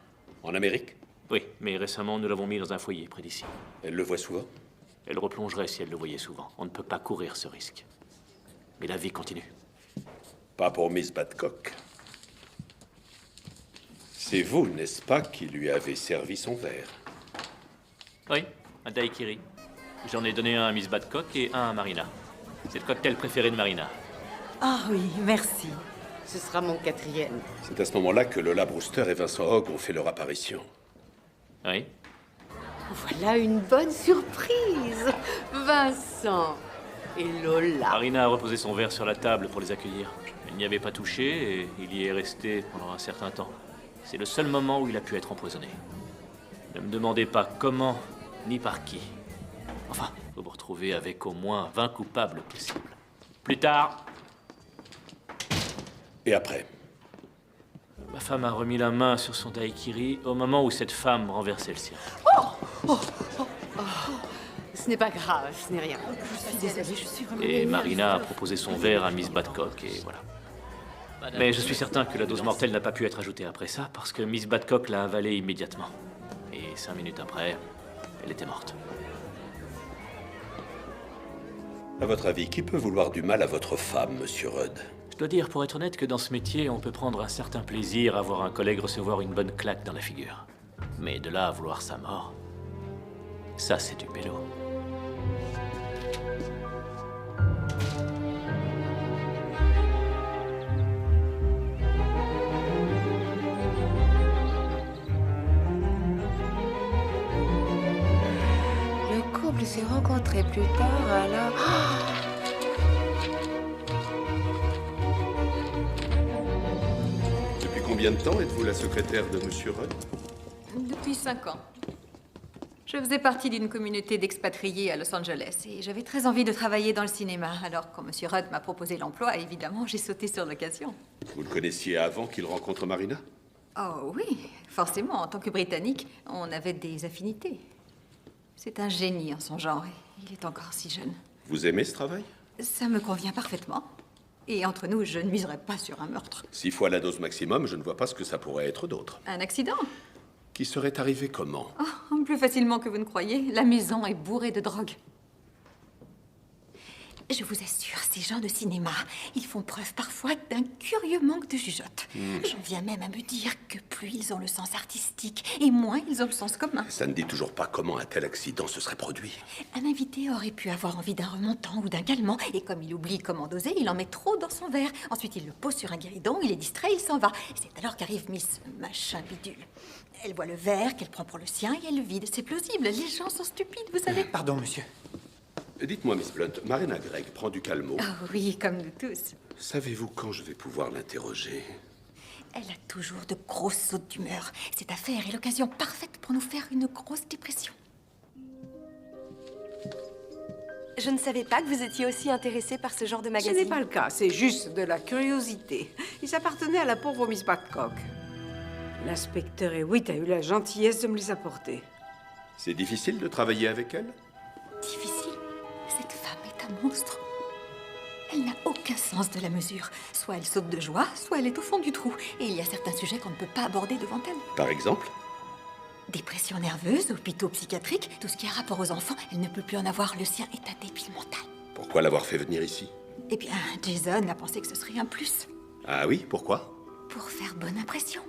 En Amérique? Oui, mais récemment, nous l'avons mis dans un foyer près d'ici. Elle le voit souvent? Elle replongerait si elle le voyait souvent. On ne peut pas courir ce risque. Mais la vie continue. Pas pour Miss Badcock. C'est vous, n'est-ce pas, qui lui avez servi son verre? Oui, un daiquiri. J'en ai donné un à Miss Badcock et un à Marina. C'est le cocktail préféré de Marina. Ah oui, merci. Ce sera mon 4e. C'est à ce moment-là que Lola Brewster et Vincent Hogg ont fait leur apparition. Oui. Voilà une bonne surprise. Vincent et Lola. Marina a reposé son verre sur la table pour les accueillir. Elle n'y avait pas touché et il y est resté pendant un certain temps. C'est le seul moment où il a pu être empoisonné. Ne me demandez pas comment ni par qui. Enfin, vous vous retrouvez avec au moins 20 coupables possibles. Plus tard. Et après? Ma femme a remis la main sur son daiquiri au moment où cette femme renversait le sien. Ce n'est pas grave, ce n'est rien. Je suis désolée, je suis vraiment... Et Marina a proposé son verre à Miss Badcock et voilà. Mais je suis certain que la dose mortelle n'a pas pu être ajoutée après ça parce que Miss Badcock l'a avalée immédiatement. Et 5 minutes après, elle était morte. À votre avis, qui peut vouloir du mal à votre femme, Monsieur Rudd? Je dois dire, pour être honnête, que dans ce métier, on peut prendre un certain plaisir à voir un collègue recevoir une bonne claque dans la figure. Mais de là à vouloir sa mort, ça c'est du pélo. Le couple s'est rencontré plus tard, alors... Depuis combien de temps êtes-vous la secrétaire de Monsieur Rudd? Depuis 5 ans. Je faisais partie d'une communauté d'expatriés à Los Angeles et j'avais très envie de travailler dans le cinéma. Alors, quand Monsieur Rudd m'a proposé l'emploi, évidemment, j'ai sauté sur l'occasion. Vous le connaissiez avant qu'il rencontre Marina? Oh oui, forcément, en tant que Britannique, on avait des affinités. C'est un génie en son genre et il est encore si jeune. Vous aimez ce travail? Ça me convient parfaitement. Et entre nous, je ne miserais pas sur un meurtre. 6 fois la dose maximum, je ne vois pas ce que ça pourrait être d'autre. Un accident? Qui serait arrivé comment? Oh, plus facilement que vous ne croyez. La maison est bourrée de drogue. Je vous assure, ces gens de cinéma, ils font preuve parfois d'un curieux manque de jugeote. J'en viens même à me dire que plus ils ont le sens artistique et moins ils ont le sens commun. Ça ne dit toujours pas comment un tel accident se serait produit. Un invité aurait pu avoir envie d'un remontant ou d'un calmant, et comme il oublie comment doser, il en met trop dans son verre. Ensuite, il le pose sur un guéridon, il est distrait, il s'en va. C'est alors qu'arrive Miss Machin Bidule. Elle voit le verre qu'elle prend pour le sien et elle le vide. C'est plausible, les gens sont stupides, vous savez. Pardon, monsieur. Dites-moi, Miss Blunt, Marina Gregg prend du calmant. Oh oui, comme nous tous. Savez-vous quand je vais pouvoir l'interroger? Elle a toujours de grosses sautes d'humeur. Cette affaire est l'occasion parfaite pour nous faire une grosse dépression. Je ne savais pas que vous étiez aussi intéressé par ce genre de Ce magazine. n'est pas le cas, c'est juste de la curiosité. Il appartenait à la pauvre Miss Badcock. L'inspecteur Hewitt a eu la gentillesse de me les apporter. C'est difficile de travailler avec elle? Difficile. Cette femme est un monstre. Elle n'a aucun sens de la mesure. Soit elle saute de joie, soit elle est au fond du trou. Et il y a certains sujets qu'on ne peut pas aborder devant elle. Par exemple? Dépression nerveuse, hôpitaux psychiatriques, tout ce qui a rapport aux enfants, elle ne peut plus en avoir. Le sien est un débile mental. Pourquoi l'avoir fait venir ici? Eh bien, Jason a pensé que ce serait un plus. Ah oui, pourquoi? Pour faire bonne impression.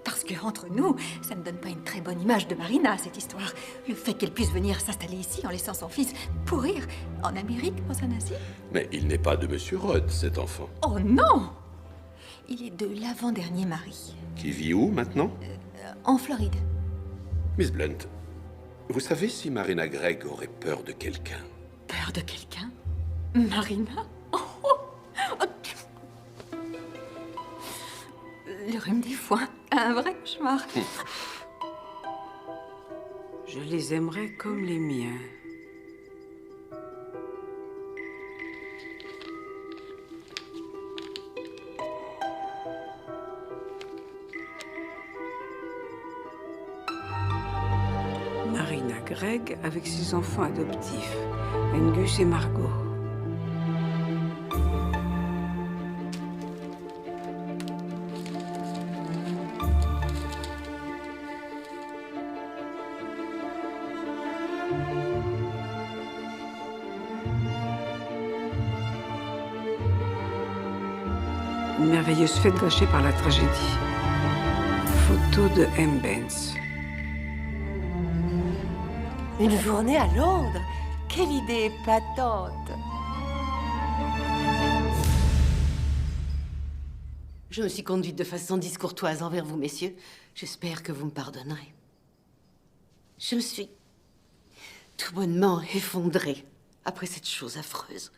Parce que, entre nous, ça ne donne pas une très bonne image de Marina, cette histoire. Le fait qu'elle puisse venir s'installer ici en laissant son fils pourrir en Amérique, dans un asile. Mais il n'est pas de Monsieur Rudd, cet enfant. Oh non! Il est de l'avant-dernier mari. Qui vit où, maintenant? En Floride. Miss Blunt, vous savez si Marina Gregg aurait peur de quelqu'un? peur de quelqu'un? Marina? Le rhume des foins, un vrai cauchemar. Je les aimerais comme les miens. Marina Gregg avec ses enfants adoptifs, Angus et Margot. Une merveilleuse fête gâchée par la tragédie. Photo de M. Benz. Une journée à Londres? Quelle idée épatante! Je me suis conduite de façon discourtoise envers vous, messieurs. J'espère que vous me pardonnerez. Je me suis tout bonnement effondrée après cette chose affreuse.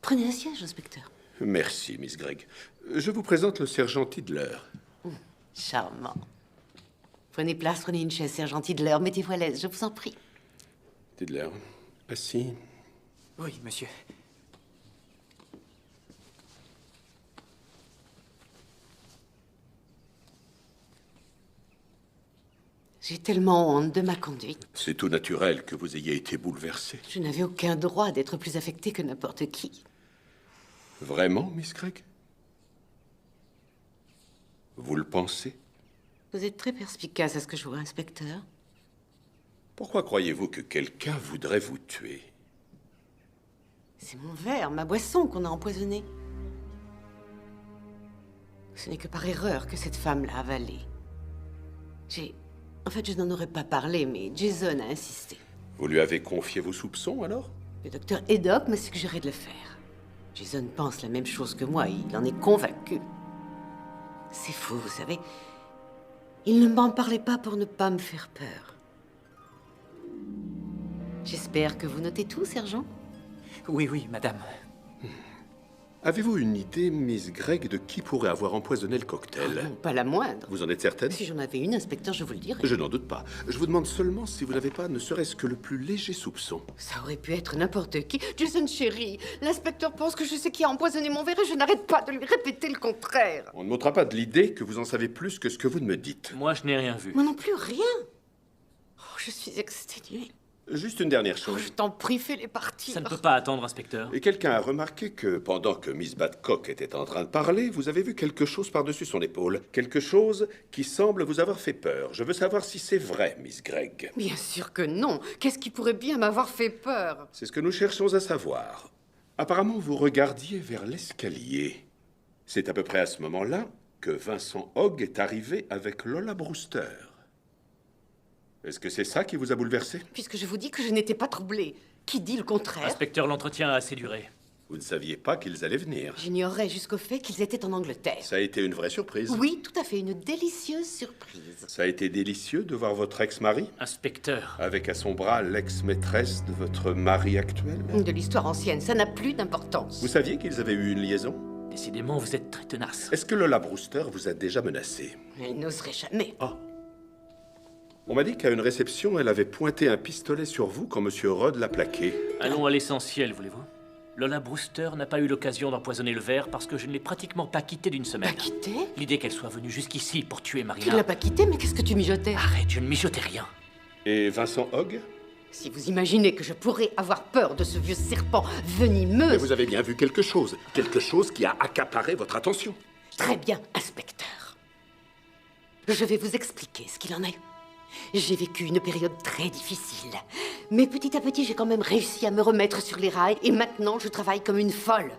Prenez un siège, inspecteur. Merci, Miss Gregg. Je vous présente le sergent Tidler. Charmant. Prenez place, prenez une chaise, sergent Tidler. Mettez-vous à l'aise, je vous en prie. Tidler, assis. Oui, monsieur. J'ai tellement honte de ma conduite. C'est tout naturel que vous ayez été bouleversé. Je n'avais aucun droit d'être plus affectée que n'importe qui. Vraiment, Miss Gregg? Vous le pensez? Vous êtes très perspicace à ce que je vois, inspecteur. Pourquoi croyez-vous que quelqu'un voudrait vous tuer? C'est mon verre, ma boisson qu'on a empoisonnée. Ce n'est que par erreur que cette femme l'a avalée. En fait, je n'en aurais pas parlé, mais Jason a insisté. Vous lui avez confié vos soupçons, alors? Le docteur Haddock m'a suggéré de le faire. Jason pense la même chose que moi, il en est convaincu. C'est fou, vous savez. Il ne m'en parlait pas pour ne pas me faire peur. J'espère que vous notez tout, sergent? Oui, oui, madame. Avez-vous une idée, Miss Gregg, de qui pourrait avoir empoisonné le cocktail? Non, pas la moindre. Vous en êtes certaine? Si j'en avais une, inspecteur, je vous le dirais. Je n'en doute pas. Je vous demande seulement si vous n'avez pas ne serait-ce que le plus léger soupçon. Ça aurait pu être n'importe qui. Jason, chérie, l'inspecteur pense que je sais qui a empoisonné mon verre et je n'arrête pas de lui répéter le contraire. On ne m'ôtera pas de l'idée que vous en savez plus que ce que vous ne me dites. Moi, je n'ai rien vu. Moi non plus, rien. Oh, je suis exténuée. Juste une dernière chose. Oh, je t'en prie, fais-les partir. Ça ne peut pas attendre, inspecteur. Et quelqu'un a remarqué que, pendant que Miss Badcock était en train de parler, vous avez vu quelque chose par-dessus son épaule. Quelque chose qui semble vous avoir fait peur. Je veux savoir si c'est vrai, Miss Gregg. Bien sûr que non. Qu'est-ce qui pourrait bien m'avoir fait peur? C'est ce que nous cherchons à savoir. Apparemment, vous regardiez vers l'escalier. C'est à peu près à ce moment-là que Vincent Hogg est arrivé avec Lola Brewster. Est-ce que c'est ça qui vous a bouleversé? Puisque je vous dis que je n'étais pas troublée. Qui dit le contraire? Inspecteur, l'entretien a assez duré. Vous ne saviez pas qu'ils allaient venir. J'ignorais jusqu'au fait qu'ils étaient en Angleterre. Ça a été une vraie surprise. Oui, tout à fait, une délicieuse surprise. Ça a été délicieux de voir votre ex-mari? Inspecteur. Avec à son bras l'ex-maîtresse de votre mari actuel? De l'histoire ancienne, ça n'a plus d'importance. Vous saviez qu'ils avaient eu une liaison? Décidément, vous êtes très tenace. Est-ce que Lola Brewster vous a déjà menacé? Elle n'oserait jamais. Ah. On m'a dit qu'à une réception, elle avait pointé un pistolet sur vous quand Monsieur Rudd l'a plaqué. Allons à l'essentiel, voulez-vous? Lola Brewster n'a pas eu l'occasion d'empoisonner le verre parce que je ne l'ai pratiquement pas quitté d'une semaine. Pas quitté? L'idée qu'elle soit venue jusqu'ici pour tuer Marina... Tu ne l'as pas quitté, mais qu'est-ce que tu mijotais? Arrête, je ne mijotais rien. Et Vincent Hogg? Si vous imaginez que je pourrais avoir peur de ce vieux serpent venimeux... Mais vous avez bien vu quelque chose qui a accaparé votre attention. Très bien, inspecteur. Je vais vous expliquer ce qu'il en est. J'ai vécu une période très difficile. Mais petit à petit, j'ai quand même réussi à me remettre sur les rails et maintenant, je travaille comme une folle.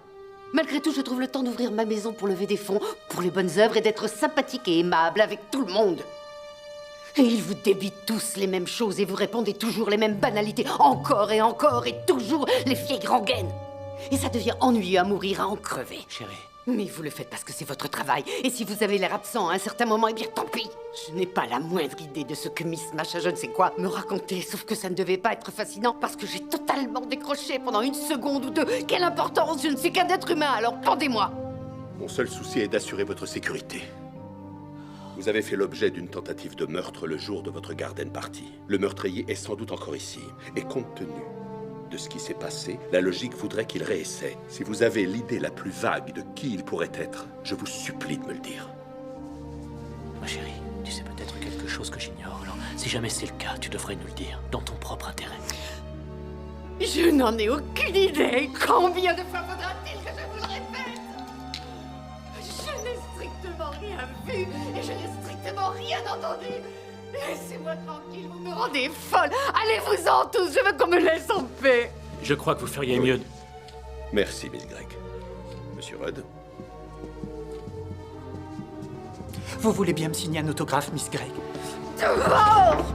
Malgré tout, je trouve le temps d'ouvrir ma maison pour lever des fonds, pour les bonnes œuvres et d'être sympathique et aimable avec tout le monde. Et ils vous débitent tous les mêmes choses et vous répondez toujours les mêmes banalités, encore et toujours les vieilles rengaines. Et ça devient ennuyeux à mourir, à en crever. Chérie, Mais vous le faites parce que c'est votre travail. Et si vous avez l'air absent à un certain moment, eh bien tant pis. Je n'ai pas la moindre idée de ce que Miss Machin, je ne sais quoi, me racontait. Sauf que ça ne devait pas être fascinant parce que j'ai totalement décroché pendant une seconde ou deux. Quelle importance! Je ne suis qu'un être humain, alors pendez-moi! Mon seul souci est d'assurer votre sécurité. Vous avez fait l'objet d'une tentative de meurtre le jour de votre garden party. Le meurtrier est sans doute encore ici. Et compte tenu de ce qui s'est passé, la logique voudrait qu'il réessaie. Si vous avez l'idée la plus vague de qui il pourrait être, je vous supplie de me le dire. Ma chérie, tu sais peut-être quelque chose que j'ignore. Alors, si jamais c'est le cas, tu devrais nous le dire, dans ton propre intérêt. Je n'en ai aucune idée. Combien de fois faudra-t-il que je vous le répète? Je n'ai strictement rien vu et je n'ai strictement rien entendu. Laissez-moi tranquille, vous me rendez folle. Allez-vous-en tous, je veux qu'on me laisse en paix. Je crois que vous feriez mieux. Merci, Miss Gregg. Monsieur Rudd? Vous voulez bien me signer un autographe, Miss Gregg? Dehors!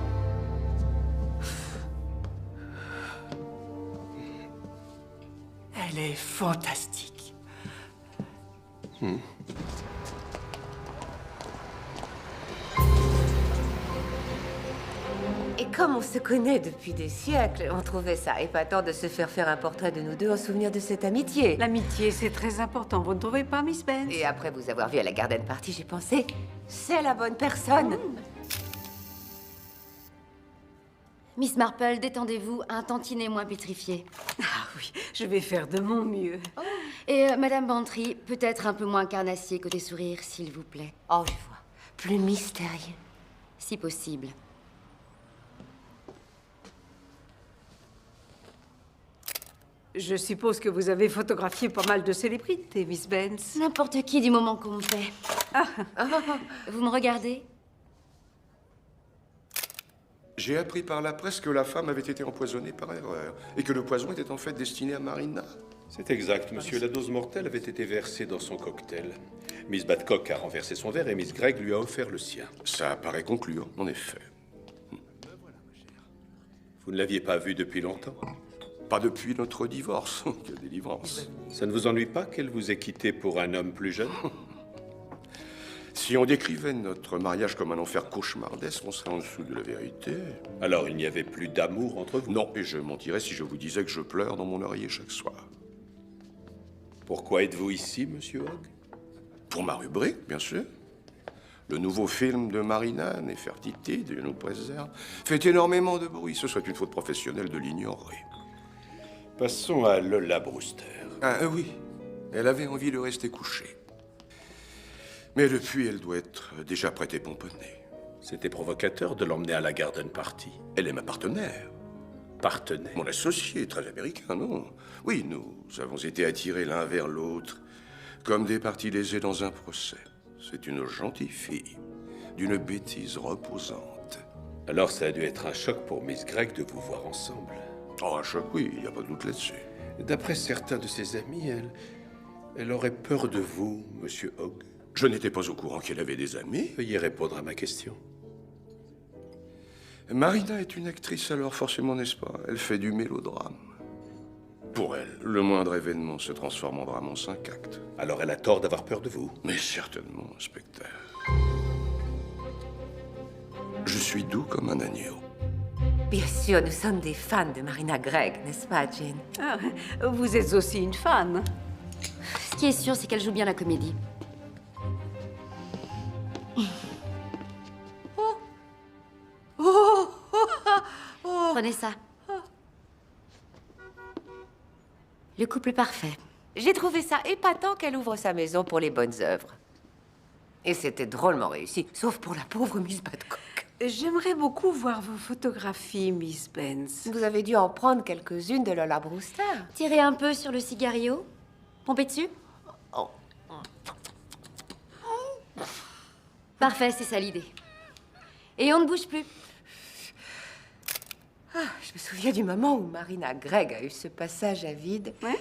Elle est fantastique. Et comme on se connaît depuis des siècles, on trouvait ça épatant de se faire un portrait de nous deux en souvenir de cette amitié. L'amitié, c'est très important, vous ne trouvez pas, Miss Benz? Et après vous avoir vu à la garden party, j'ai pensé, c'est la bonne personne. Miss Marple, détendez-vous, un tantinet moins pétrifié. Ah oui, je vais faire de mon mieux. Et Madame Bantry, peut-être un peu moins carnassier côté sourire, s'il vous plaît. Oh, je vois. Plus mystérieux. Si possible. Je suppose que vous avez photographié pas mal de célébrités, Miss Benz. N'importe qui du moment qu'on me fait. Vous me regardez? J'ai appris par la presse que la femme avait été empoisonnée par erreur et que le poison était en fait destiné à Marina. C'est exact, monsieur. La dose mortelle avait été versée dans son cocktail. Miss Badcock a renversé son verre et Miss Gregg lui a offert le sien. Ça paraît concluant, en effet. Vous ne l'aviez pas vue depuis longtemps? Pas depuis notre divorce. Quelle délivrance. Ça ne vous ennuie pas qu'elle vous ait quitté pour un homme plus jeune? Si on décrivait notre mariage comme un enfer cauchemardesque, on serait en dessous de la vérité. Alors il n'y avait plus d'amour entre vous? Non, et je mentirais si je vous disais que je pleure dans mon oreiller chaque soir. Pourquoi êtes-vous ici, monsieur Hogg? Pour ma rubrique, bien sûr. Le nouveau film de Marina, Nefertiti, Dieu nous préserve, fait énormément de bruit. Ce serait une faute professionnelle de l'ignorer. Passons à Lola Brewster. Ah oui, elle avait envie de rester couchée. Mais depuis, elle doit être déjà prête et pomponnée. C'était provocateur de l'emmener à la garden party. Elle est ma partenaire. Partenaire? Mon associé, très américain, non? Oui, nous avons été attirés l'un vers l'autre, comme des parties lésées dans un procès. C'est une gentille fille, d'une bêtise reposante. Alors ça a dû être un choc pour Miss Gregg de vous voir ensemble. Oh, un choc, oui, il n'y a pas de doute là-dessus. D'après certains de ses amis, elle aurait peur de vous, monsieur Hogg. Je n'étais pas au courant qu'elle avait des amis. Veuillez répondre à ma question. Marina est une actrice, alors forcément, n'est-ce pas? Elle fait du mélodrame. Pour elle, le moindre événement se transforme en drame en 5 actes. Alors elle a tort d'avoir peur de vous? Mais certainement, inspecteur. Je suis doux comme un agneau. Bien sûr, nous sommes des fans de Marina Gregg, n'est-ce pas, Jane? Ah, vous êtes aussi une fan. Ce qui est sûr, c'est qu'elle joue bien la comédie. Prenez ça. Le couple parfait. J'ai trouvé ça épatant qu'elle ouvre sa maison pour les bonnes œuvres. Et c'était drôlement réussi, sauf pour la pauvre Miss Badcock. J'aimerais beaucoup voir vos photographies, Miss Benz. Vous avez dû en prendre quelques-unes de Lola Brewster. Tirez un peu sur le cigario. Pompez dessus. Parfait, c'est ça l'idée. Et on ne bouge plus. Ah, je me souviens du moment où Marina Gregg a eu ce passage à vide. Ouais.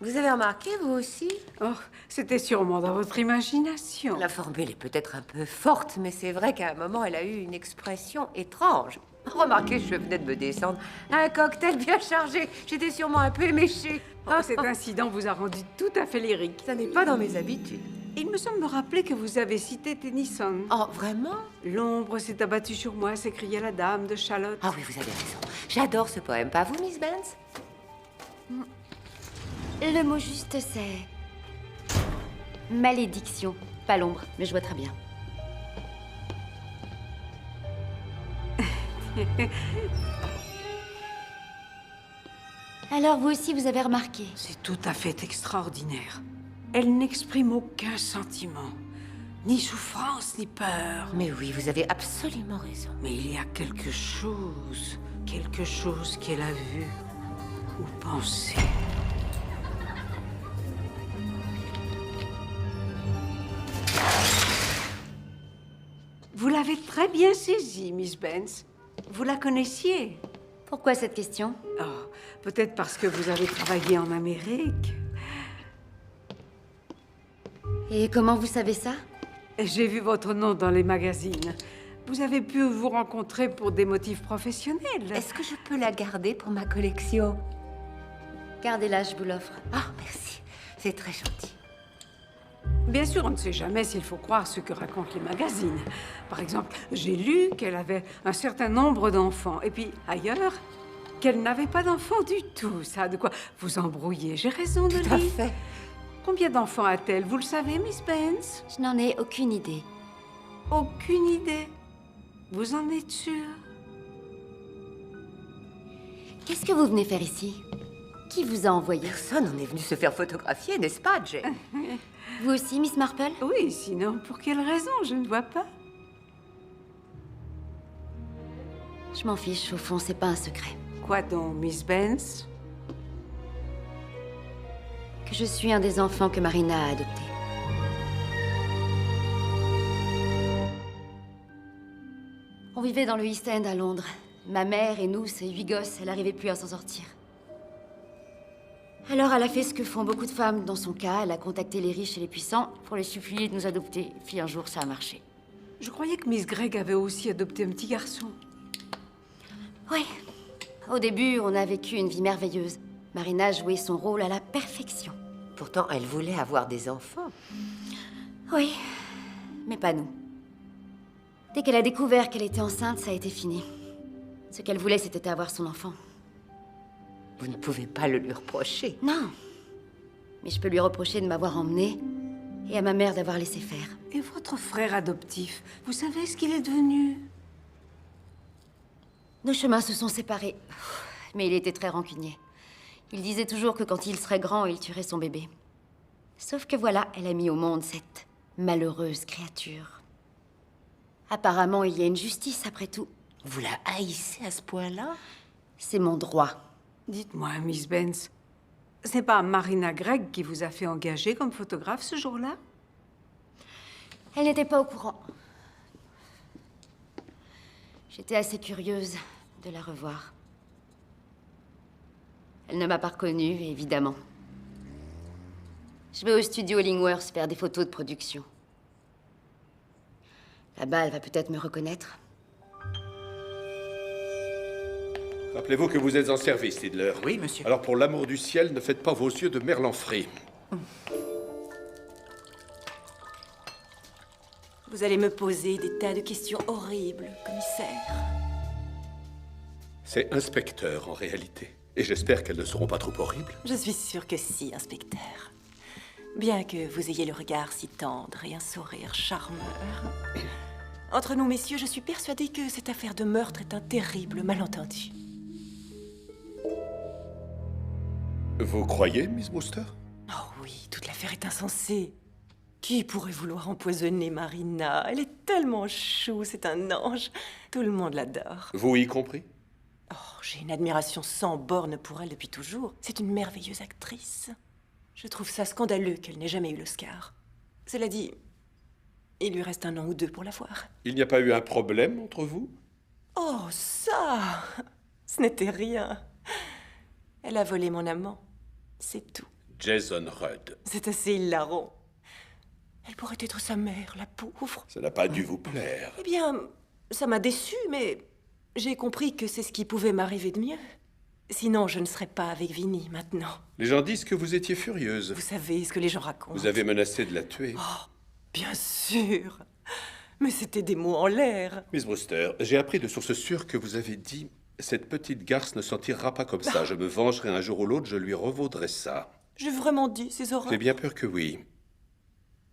Vous avez remarqué, vous aussi? Oh, c'était sûrement dans votre imagination. La formule est peut-être un peu forte, mais c'est vrai qu'à un moment, elle a eu une expression étrange. Remarquez, je venais de me descendre. Un cocktail bien chargé. J'étais sûrement un peu éméchée. Ah, cet incident vous a rendu tout à fait lyrique. Ça n'est pas dans mes habitudes. Il me semble me rappeler que vous avez cité Tennyson. Oh, vraiment? L'ombre s'est abattue sur moi, s'écriait la dame de Shalott. Ah oui, vous avez raison. J'adore ce poème. Pas vous, Miss Benz? Le mot juste, c'est... malédiction. Pas l'ombre, mais je vois très bien. Alors, vous aussi, vous avez remarqué? C'est tout à fait extraordinaire. Elle n'exprime aucun sentiment. Ni souffrance, ni peur. Mais oui, vous avez absolument raison. Mais il y a quelque chose qu'elle a vu ou pensé. Vous l'avez très bien saisie, Miss Benz. Vous la connaissiez? Pourquoi cette question? Oh, peut-être parce que vous avez travaillé en Amérique. Et comment vous savez ça? J'ai vu votre nom dans les magazines. Vous avez pu vous rencontrer pour des motifs professionnels. Est-ce que je peux la garder pour ma collection? Gardez-la, je vous l'offre. Ah, merci. C'est très gentil. Bien sûr, on ne sait jamais s'il faut croire ce que racontent les magazines. Par exemple, j'ai lu qu'elle avait un certain nombre d'enfants. Et puis, ailleurs, qu'elle n'avait pas d'enfants du tout. Ça a de quoi vous embrouiller. J'ai raison de le dire. Tout à fait. Combien d'enfants a-t-elle? Vous le savez, Miss Benz? Je n'en ai aucune idée. Aucune idée? Vous en êtes sûre? Qu'est-ce que vous venez faire ici? Qui vous a envoyé? Personne n'en est venu se faire photographier, n'est-ce pas, Jay? Vous aussi, Miss Marple? Oui, sinon, pour quelle raison? Je ne vois pas. Je m'en fiche, au fond, c'est pas un secret. Quoi donc, Miss Benz? Que je suis un des enfants que Marina a adoptés. On vivait dans le East End à Londres. Ma mère et nous, ces 8 gosses, elle n'arrivait plus à s'en sortir. Alors elle a fait ce que font beaucoup de femmes dans son cas. Elle a contacté les riches et les puissants pour les supplier de nous adopter. Puis un jour, ça a marché. Je croyais que Miss Gregg avait aussi adopté un petit garçon. Oui. Au début, on a vécu une vie merveilleuse. Marina jouait son rôle à la perfection. Pourtant, elle voulait avoir des enfants. Oui, mais pas nous. Dès qu'elle a découvert qu'elle était enceinte, ça a été fini. Ce qu'elle voulait, c'était avoir son enfant. Vous ne pouvez pas le lui reprocher. Non. Mais je peux lui reprocher de m'avoir emmenée et à ma mère d'avoir laissé faire. Et votre frère adoptif, vous savez ce qu'il est devenu? Nos chemins se sont séparés. Mais il était très rancunier. Il disait toujours que quand il serait grand, il tuerait son bébé. Sauf que voilà, elle a mis au monde cette malheureuse créature. Apparemment, il y a une justice après tout. Vous la haïssez à ce point-là? C'est mon droit. Dites-moi, Miss Benz, c'est pas Marina Gregg qui vous a fait engager comme photographe ce jour-là? Elle n'était pas au courant. J'étais assez curieuse de la revoir. Elle ne m'a pas reconnue, évidemment. Je vais au studio Illingworth faire des photos de production. Là-bas, elle va peut-être me reconnaître. Rappelez-vous que vous êtes en service, Tidler. Oui, monsieur. Alors, pour l'amour du ciel, ne faites pas vos yeux de merlan-frit. Vous allez me poser des tas de questions horribles, commissaire. C'est inspecteur, en réalité. Et j'espère qu'elles ne seront pas trop horribles. Je suis sûre que si, inspecteur. Bien que vous ayez le regard si tendre et un sourire charmeur. Entre nous, messieurs, je suis persuadée que cette affaire de meurtre est un terrible malentendu. Vous croyez, Miss Brewster? Oh oui, toute l'affaire est insensée. Qui pourrait vouloir empoisonner Marina? Elle est tellement chou, c'est un ange. Tout le monde l'adore. Vous y compris? Oh, j'ai une admiration sans borne pour elle depuis toujours. C'est une merveilleuse actrice. Je trouve ça scandaleux qu'elle n'ait jamais eu l'Oscar. Cela dit, il lui reste 1 an ou 2 pour l'avoir. Il n'y a pas eu un problème entre vous? Oh, ça! Ce n'était rien. Elle a volé mon amant. C'est tout. Jason Rudd. C'est assez hilarant. Elle pourrait être sa mère, la pauvre. Ça n'a pas dû vous plaire. Eh bien, ça m'a déçue, mais j'ai compris que c'est ce qui pouvait m'arriver de mieux. Sinon, je ne serais pas avec Vinnie maintenant. Les gens disent que vous étiez furieuse. Vous savez ce que les gens racontent. Vous avez menacé de la tuer. Oh, bien sûr. Mais c'était des mots en l'air. Miss Brewster, j'ai appris de sources sûres que vous avez dit « Cette petite garce ne s'en tirera pas comme ça. Je me vengerai un jour ou l'autre, je lui revaudrai ça. » J'ai vraiment dit ces horreurs? J'ai bien peur que oui.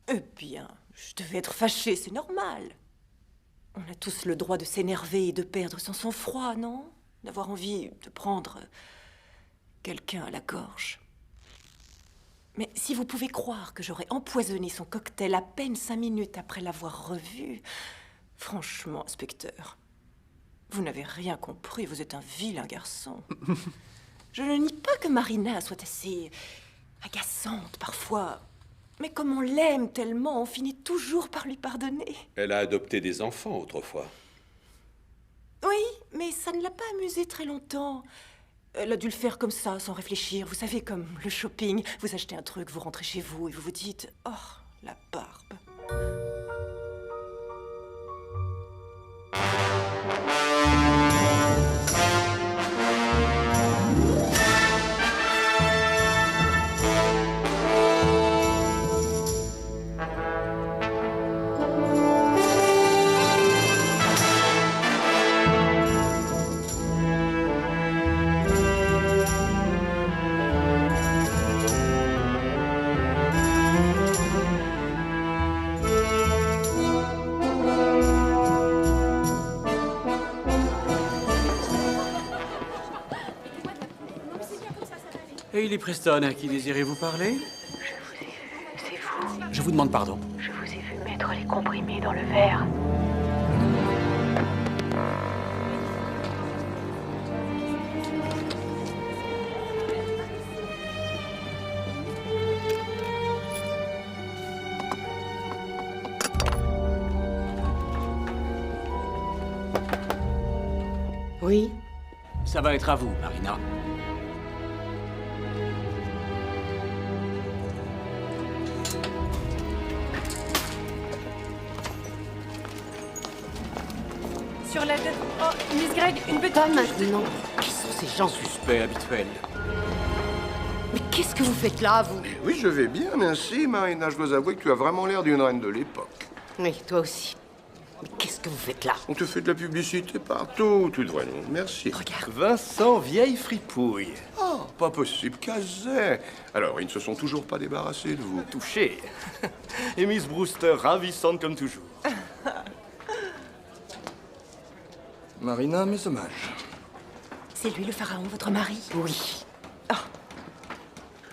Eh bien, je devais être fâchée, c'est normal. On a tous le droit de s'énerver et de perdre son sang-froid, non? D'avoir envie de prendre quelqu'un à la gorge. Mais si vous pouvez croire que j'aurais empoisonné son cocktail à peine 5 minutes après l'avoir revu, franchement, inspecteur, vous n'avez rien compris, vous êtes un vilain garçon. Je ne nie pas que Marina soit assez agaçante parfois, mais comme on l'aime tellement, on finit toujours par lui pardonner. Elle a adopté des enfants autrefois. Oui, mais ça ne l'a pas amusée très longtemps. Elle a dû le faire comme ça, sans réfléchir. Vous savez, comme le shopping. Vous achetez un truc, vous rentrez chez vous et vous vous dites « Oh, la barbe !» Hayley Preston, à qui désirez-vous parler? Je vous ai vu, c'est vous. Je vous demande pardon. Je vous ai vu mettre les comprimés dans le verre. Oui? Ça va être à vous, Marina. Sur l'aide. Oh, Miss Gregg, une petite... Pas maintenant. Qui sont ces gens? Suspect habituel. Mais qu'est-ce que vous faites là, vous? Oui, je vais bien, merci, Marina. Je dois avouer que tu as vraiment l'air d'une reine de l'époque. Oui, toi aussi. Mais qu'est-ce que vous faites là? On te fait de la publicité partout. Tu devrais nous. Merci. Regarde. Vincent, vieille fripouille. Oh, pas possible, Cazet. Alors, ils ne se sont toujours pas débarrassés de vous. Touché. Et Miss Brewster, ravissante comme toujours. Marina, mes hommages. C'est lui le pharaon, votre mari? Oui. Oh.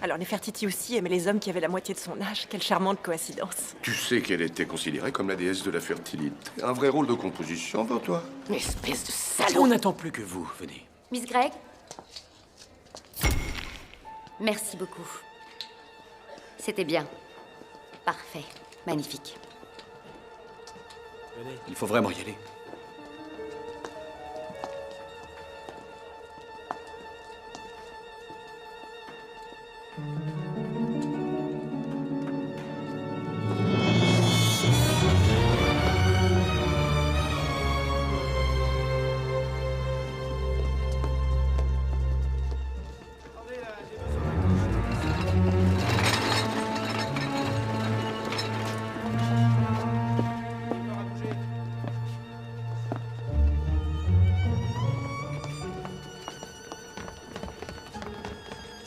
Alors Nefertiti aussi aimait les hommes qui avaient la moitié de son âge. Quelle charmante coïncidence. Tu sais qu'elle était considérée comme la déesse de la fertilité. Un vrai rôle de composition pour toi. Espèce de salaud! On n'attend plus que vous. Venez. Miss Gregg? Merci beaucoup. C'était bien. Parfait. Magnifique. Il faut vraiment y aller.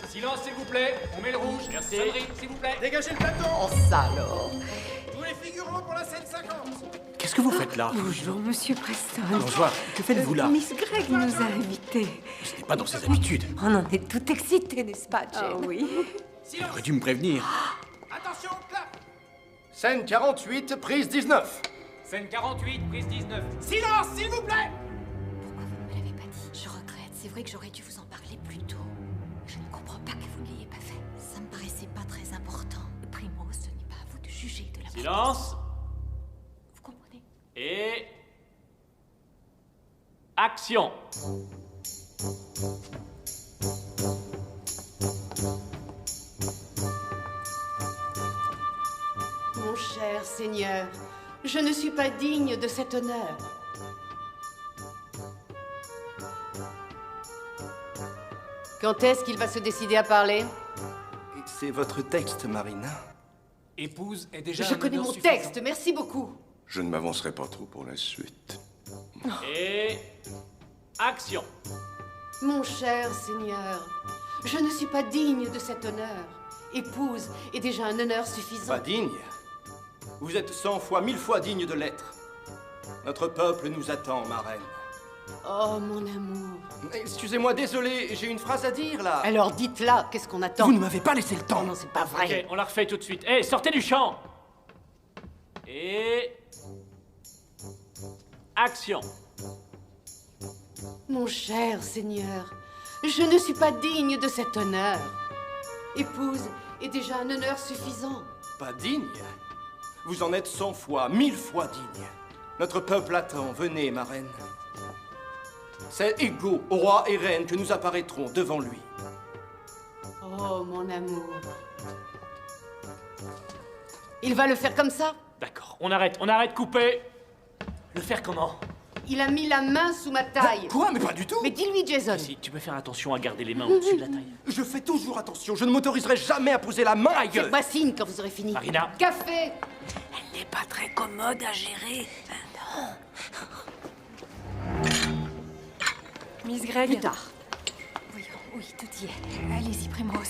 Silence, s'il vous plaît. On met le rouge. Merci. Sonnerie, s'il vous plaît. Dégagez le plateau. Oh, salaud! Tous les figurants pour la scène 50. Qu'est-ce que vous faites là? Bonjour, monsieur Preston. Bonsoir. Que faites-vous là? Miss Gregg nous a invités. Ce n'est pas dans ses habitudes. On en est tout excité, n'est-ce pas, Jane? Ah oui. Il aurait dû me prévenir. Attention, clap. Scène 48, prise 19. Scène 48, prise 19. Silence, s'il vous plaît. Pourquoi vous ne me l'avez pas dit? Je regrette. C'est vrai que j'aurais dû vous en parler plus tôt. Je ne comprends pas que vous ne l'ayez pas fait. Ça me paraissait pas très important. Primo, ce n'est pas à vous de juger de la... Silence. Vous comprenez? Et... Action. Mon cher Seigneur, je ne suis pas digne de cet honneur. Quand est-ce qu'il va se décider à parler? C'est votre texte, Marina. Épouse est déjà Je un connais honneur mon suffisant. texte, merci beaucoup. Je ne m'avancerai pas trop pour la suite. Et... action. Mon cher Seigneur, je ne suis pas digne de cet honneur. Épouse est déjà un honneur suffisant. Pas digne? Vous êtes 100 fois, 1000 fois digne de l'être. Notre peuple nous attend, ma reine. Oh, mon amour. Excusez-moi, désolé, j'ai une phrase à dire, là. Alors dites-la, qu'est-ce qu'on attend? Vous ne m'avez pas laissé le temps. Non, c'est pas vrai. Ok, on la refait tout de suite. Hé, sortez du champ. Et... action. Mon cher Seigneur, je ne suis pas digne de cet honneur. Épouse est déjà un honneur suffisant. Pas digne? Vous en êtes 100 fois, 1000 fois digne. Notre peuple attend, venez, ma reine. C'est égaux au roi et reine que nous apparaîtrons devant lui. Oh, mon amour. Il va le faire comme ça? D'accord, on arrête, couper. Le faire comment? Il a mis la main sous ma taille. Quoi? Mais pas du tout. Mais dis-lui, Jason. Si, tu peux faire attention à garder les mains au-dessus de la taille. Je fais toujours attention, je ne m'autoriserai jamais à poser la main ailleurs. Faites-moi signe quand vous aurez fini. Marina. Café. Elle n'est pas très commode à gérer. Non. Miss Gregg. Plus tard. Oui, oui, tout y est. Allez-y, Primrose.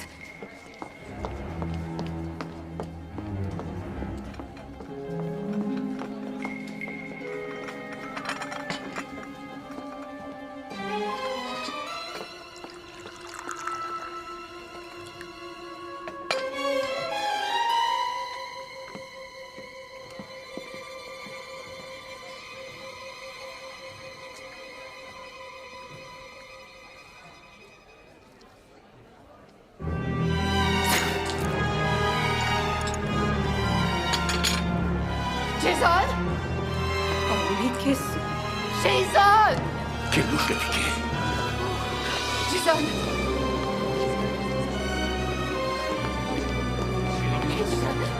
Jason! Oh, mais qu'est-ce... Jason! Quelle louche l'a piqué? Jason!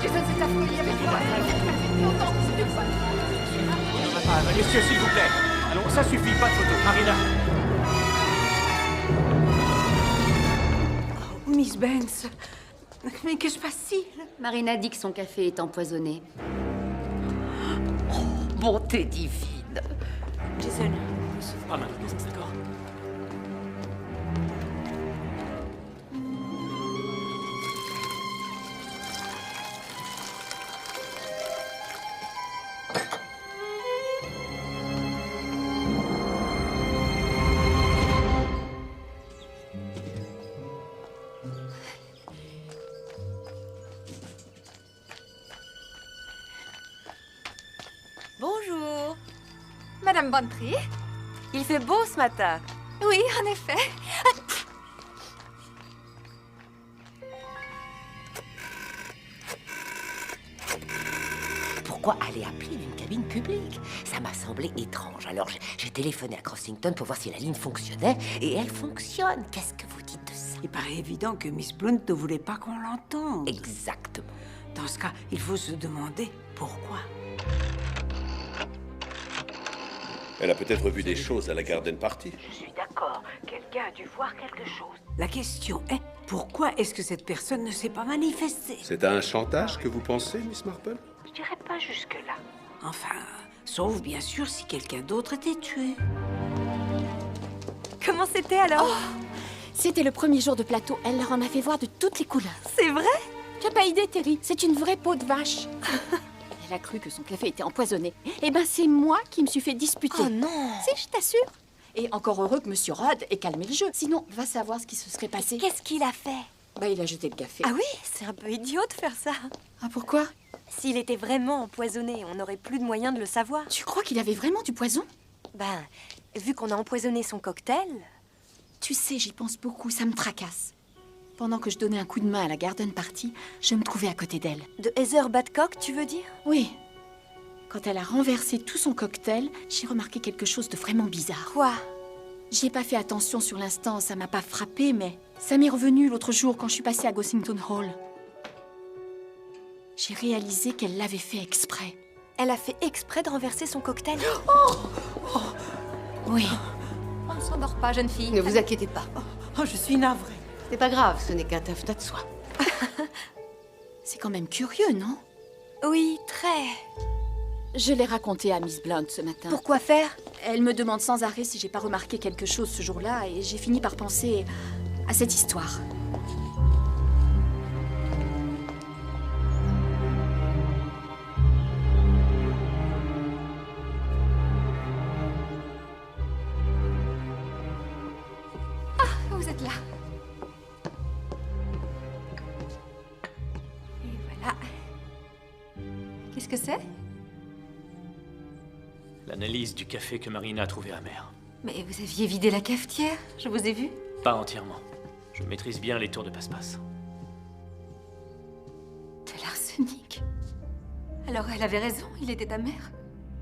Jason, c'est ta folie avec moi. Longtemps, c'est une fois. On ne va pas avaler, s'il vous plaît. Allons, ça suffit, pas de photo. Marina. Oh, Miss Benz. Mais que se passe-t-il? Marina dit que son café est empoisonné. Bonté divine. Jason. Pas maintenant, d'accord? Bonjour. Madame Bantry? Il fait beau ce matin. Oui, en effet. Pourquoi aller appeler d'une cabine publique? Ça m'a semblé étrange. Alors j'ai téléphoné à Crossington pour voir si la ligne fonctionnait, et elle fonctionne. Qu'est-ce que vous dites de ça? Il paraît évident que Miss Blunt ne voulait pas qu'on l'entende. Exactement. Dans ce cas, il faut se demander pourquoi. Elle a peut-être vu des choses à la garden party. Je suis d'accord. Quelqu'un a dû voir quelque chose. La question est, pourquoi est-ce que cette personne ne s'est pas manifestée? C'est un chantage que vous pensez, Miss Marple? Je dirais pas jusque-là. Enfin, sauf bien sûr si quelqu'un d'autre était tué. Comment c'était alors? C'était le premier jour de plateau. Elle leur en a fait voir de toutes les couleurs. C'est vrai? Tu n'as pas idée, Terry. C'est une vraie peau de vache. Elle a cru que son café était empoisonné. Eh ben, c'est moi qui me suis fait disputer. Oh non! Si, je t'assure. Et encore heureux que Monsieur Rudd ait calmé le jeu. Sinon, va savoir ce qui se serait passé. Qu'est-ce qu'il a fait? Bah, il a jeté le café. Ah oui, c'est un peu idiot de faire ça. Ah, pourquoi? S'il était vraiment empoisonné, on n'aurait plus de moyen de le savoir. Tu crois qu'il avait vraiment du poison? Ben, vu qu'on a empoisonné son cocktail... Tu sais, j'y pense beaucoup, ça me tracasse. Pendant que je donnais un coup de main à la garden party, je me trouvais à côté d'elle. De Heather Badcock, tu veux dire? Oui. Quand elle a renversé tout son cocktail, j'ai remarqué quelque chose de vraiment bizarre. Quoi? J'y ai pas fait attention sur l'instant, ça m'a pas frappé, mais ça m'est revenu l'autre jour quand je suis passée à Gossington Hall. J'ai réalisé qu'elle l'avait fait exprès. Elle a fait exprès de renverser son cocktail? Oui. On ne s'endort pas, jeune fille. Ne vous inquiétez pas. Oh, je suis navrée. C'est pas grave, ce n'est qu'un taffetas de soie. C'est quand même curieux, non? Oui, très. Je l'ai raconté à Miss Blunt ce matin. Pourquoi faire? Elle me demande sans arrêt si j'ai pas remarqué quelque chose ce jour-là et j'ai fini par penser à cette histoire. Ah, vous êtes là. Et voilà. Qu'est-ce que c'est? L'analyse du café que Marina a trouvé amer. Mais vous aviez vidé la cafetière, je vous ai vu. Pas entièrement. Je maîtrise bien les tours de passe-passe. De l'arsenic. Alors elle avait raison, il était amer.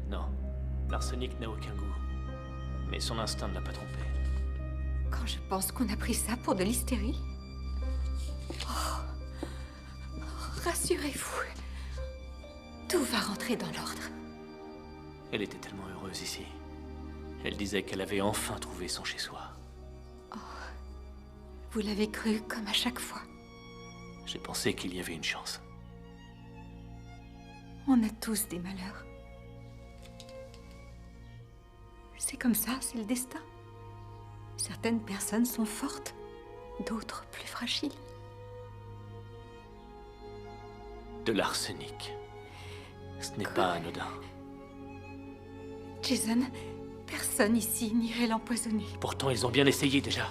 Non, l'arsenic n'a aucun goût. Mais son instinct ne l'a pas trompé. Quand je pense qu'on a pris ça pour de l'hystérie. Rassurez-vous. Tout va rentrer dans l'ordre. Elle était tellement heureuse ici. Elle disait qu'elle avait enfin trouvé son chez-soi. Vous l'avez cru comme à chaque fois. J'ai pensé qu'il y avait une chance. On a tous des malheurs. C'est comme ça, c'est le destin. Certaines personnes sont fortes, d'autres plus fragiles. De l'arsenic. Ce n'est pas anodin. Jason, personne ici n'irait l'empoisonner. Pourtant, ils ont bien essayé déjà.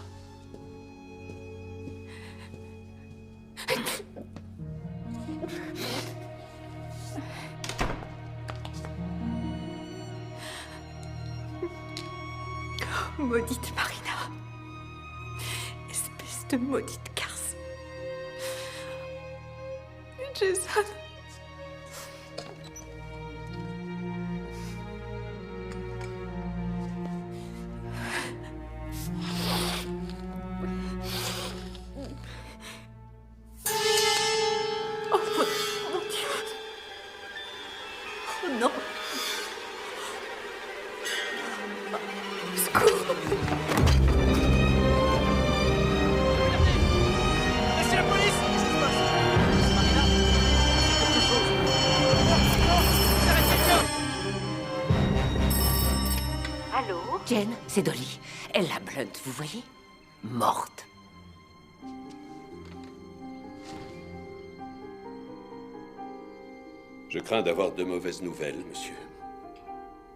Maudite Marina. Espèce de maudite garce. Jason. Oh mon Dieu. Oh non. Secours. C'est la police! Qu'est-ce qui se passe? C'est Marina? C'est quelque chose. Allô? Jen, c'est Dolly. Elle a Blunt, vous voyez? Morte. Je crains d'avoir de mauvaises nouvelles, monsieur.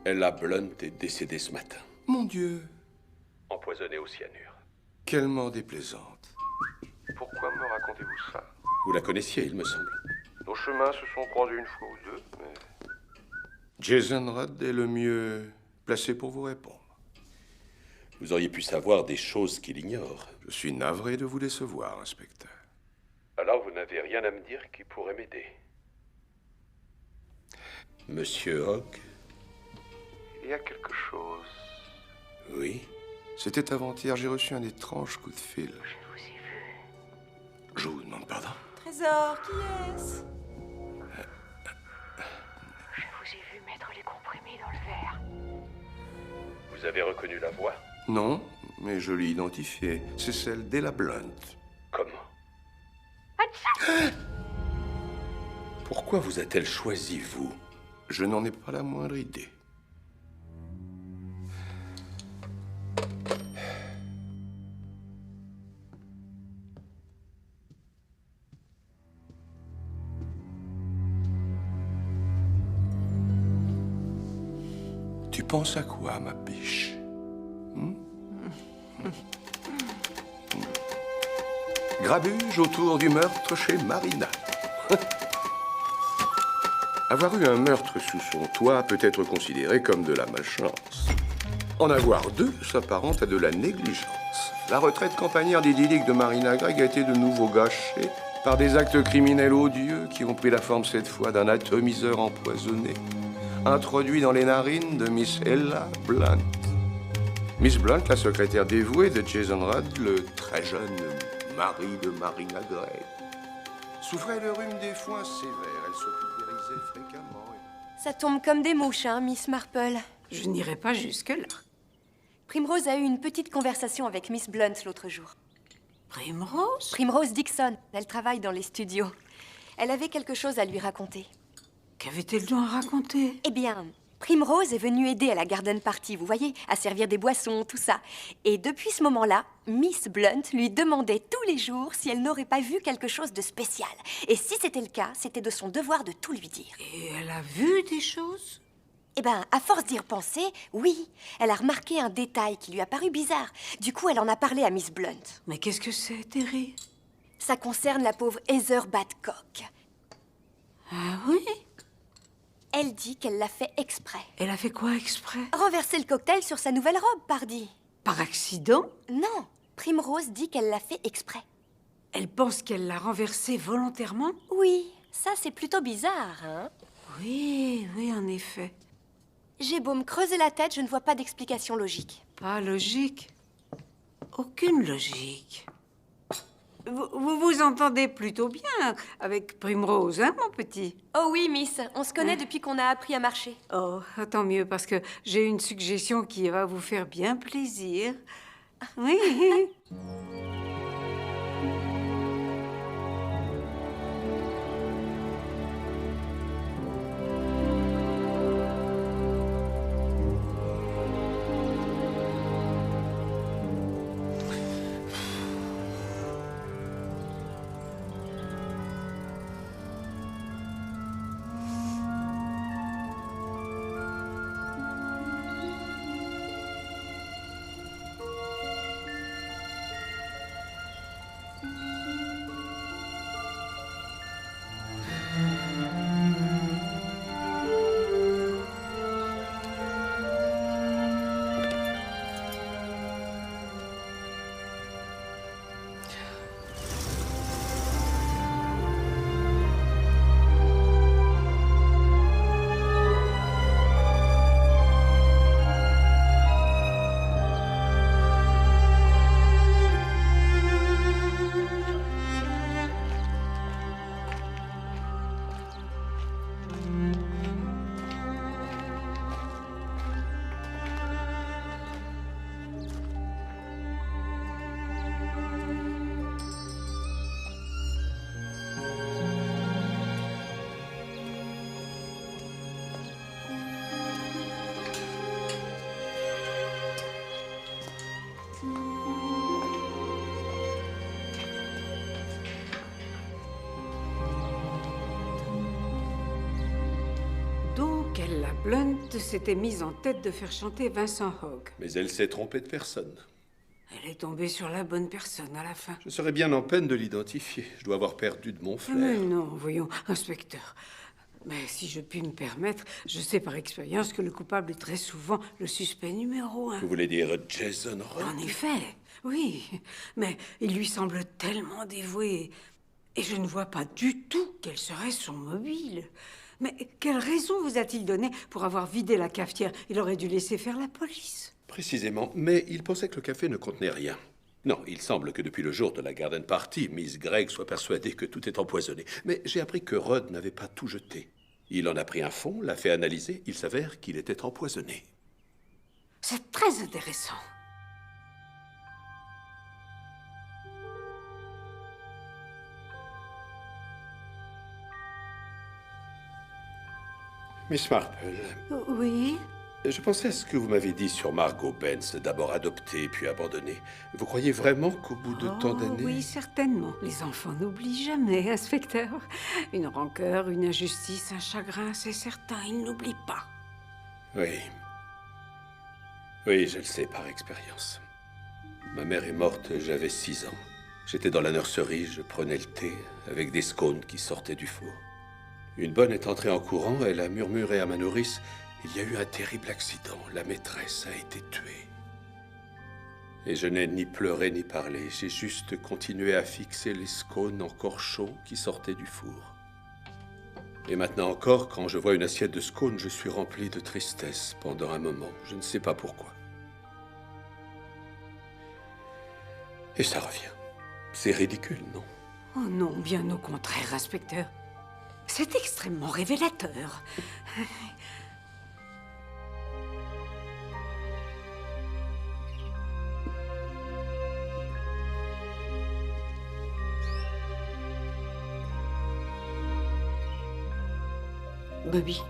Ella Blunt est décédée ce matin. Mon Dieu, Empoisonné au cyanure. quelle mort déplaisante. Pourquoi me racontez-vous ça? Vous la connaissiez, il me semble. Nos chemins se sont croisés une fois ou deux, mais... Jason Rudd est le mieux placé pour vous répondre. Vous auriez pu savoir des choses qu'il ignore. Je suis navré de vous décevoir, inspecteur. Alors vous n'avez rien à me dire qui pourrait m'aider. Monsieur Hogg? Il y a quelque chose... Oui. C'était avant-hier, j'ai reçu un étrange coup de fil. Je vous ai vu. Je vous demande pardon. Trésor, qui est-ce? Je vous ai vu mettre les comprimés dans le verre. Vous avez reconnu la voix? Non, mais je l'ai identifiée. C'est celle d'Ella Blunt. Comment? Pourquoi vous a-t-elle choisi, vous? Je n'en ai pas la moindre idée. Tu penses à quoi, ma biche? Grabuge autour du meurtre chez Marina. Avoir eu un meurtre sous son toit peut être considéré comme de la malchance. En avoir deux s'apparente à de la négligence. La retraite campagnarde idyllique de Marina Gregg a été de nouveau gâchée par des actes criminels odieux qui ont pris la forme cette fois d'un atomiseur empoisonné, introduit dans les narines de Miss Ella Blunt. Miss Blunt, la secrétaire dévouée de Jason Rudd, le très jeune mari de Marina Gregg, souffrait de rhume des foins sévères. Elle se pulvérisait fréquemment. Ça tombe comme des mouches, hein, Miss Marple. Je n'irai pas jusque-là. Primrose a eu une petite conversation avec Miss Blunt l'autre jour. Primrose? Primrose Dixon. Elle travaille dans les studios. Elle avait quelque chose à lui raconter. Qu'avait-elle donc à raconter? Eh bien, Primrose est venue aider à la garden party, vous voyez, à servir des boissons, tout ça. Et depuis ce moment-là, Miss Blunt lui demandait tous les jours si elle n'aurait pas vu quelque chose de spécial. Et si c'était le cas, c'était de son devoir de tout lui dire. Et elle a vu des choses? Eh bien, à force d'y repenser, oui. Elle a remarqué un détail qui lui a paru bizarre. Du coup, elle en a parlé à Miss Blunt. Mais qu'est-ce que c'est, Terry? Ça concerne la pauvre Heather Badcock. Ah oui? Elle dit qu'elle l'a fait exprès. Elle a fait quoi exprès? Renverser le cocktail sur sa nouvelle robe, pardi. Par accident? Non, Primrose dit qu'elle l'a fait exprès. Elle pense qu'elle l'a renversé volontairement? Oui, ça c'est plutôt bizarre, hein? Oui, oui, en effet. J'ai beau me creuser la tête, je ne vois pas d'explication logique. Pas logique? Aucune logique. Vous vous entendez plutôt bien avec Primrose, hein, mon petit? Oh oui, Miss, on se connaît depuis qu'on a appris à marcher. Oh, tant mieux, parce que j'ai une suggestion qui va vous faire bien plaisir. Oui. Donc, la Blunt s'était mise en tête de faire chanter Vincent Hogg. Mais elle s'est trompée de personne. Elle est tombée sur la bonne personne à la fin. Je serais bien en peine de l'identifier. Je dois avoir perdu de mon flair. Mais non, voyons, inspecteur. Mais si je puis me permettre, je sais par expérience que le coupable est très souvent le suspect numéro 1. Vous voulez dire Jason Rock? En effet, oui. Mais il lui semble tellement dévoué. Et je ne vois pas du tout quel serait son mobile. Mais quelle raison vous a-t-il donné pour avoir vidé la cafetière? Il aurait dû laisser faire la police. Précisément, mais il pensait que le café ne contenait rien. Non, il semble que depuis le jour de la garden party, Miss Gregg soit persuadée que tout est empoisonné. Mais j'ai appris que Rod n'avait pas tout jeté. Il en a pris un fond, l'a fait analyser, il s'avère qu'il était empoisonné. C'est très intéressant. Miss Marple, Oui? je pensais à ce que vous m'avez dit sur Margot Benz, d'abord adoptée puis abandonnée. Vous croyez vraiment qu'au bout de tant d'années... Oui, certainement. Les enfants n'oublient jamais, inspecteur. Une rancœur, une injustice, un chagrin, c'est certain, ils n'oublient pas. Oui. Oui, je le sais par expérience. Ma mère est morte, j'avais 6 ans. J'étais dans la nurserie, je prenais le thé avec des scones qui sortaient du four. Une bonne est entrée en courant, elle a murmuré à ma nourrice « Il y a eu un terrible accident, la maîtresse a été tuée. » Et je n'ai ni pleuré ni parlé, j'ai juste continué à fixer les scones encore chauds qui sortaient du four. Et maintenant encore, quand je vois une assiette de scones, je suis rempli de tristesse pendant un moment, je ne sais pas pourquoi. Et ça revient. C'est ridicule, non? Oh non, bien au contraire, inspecteur. C'est extrêmement révélateur. Bobby.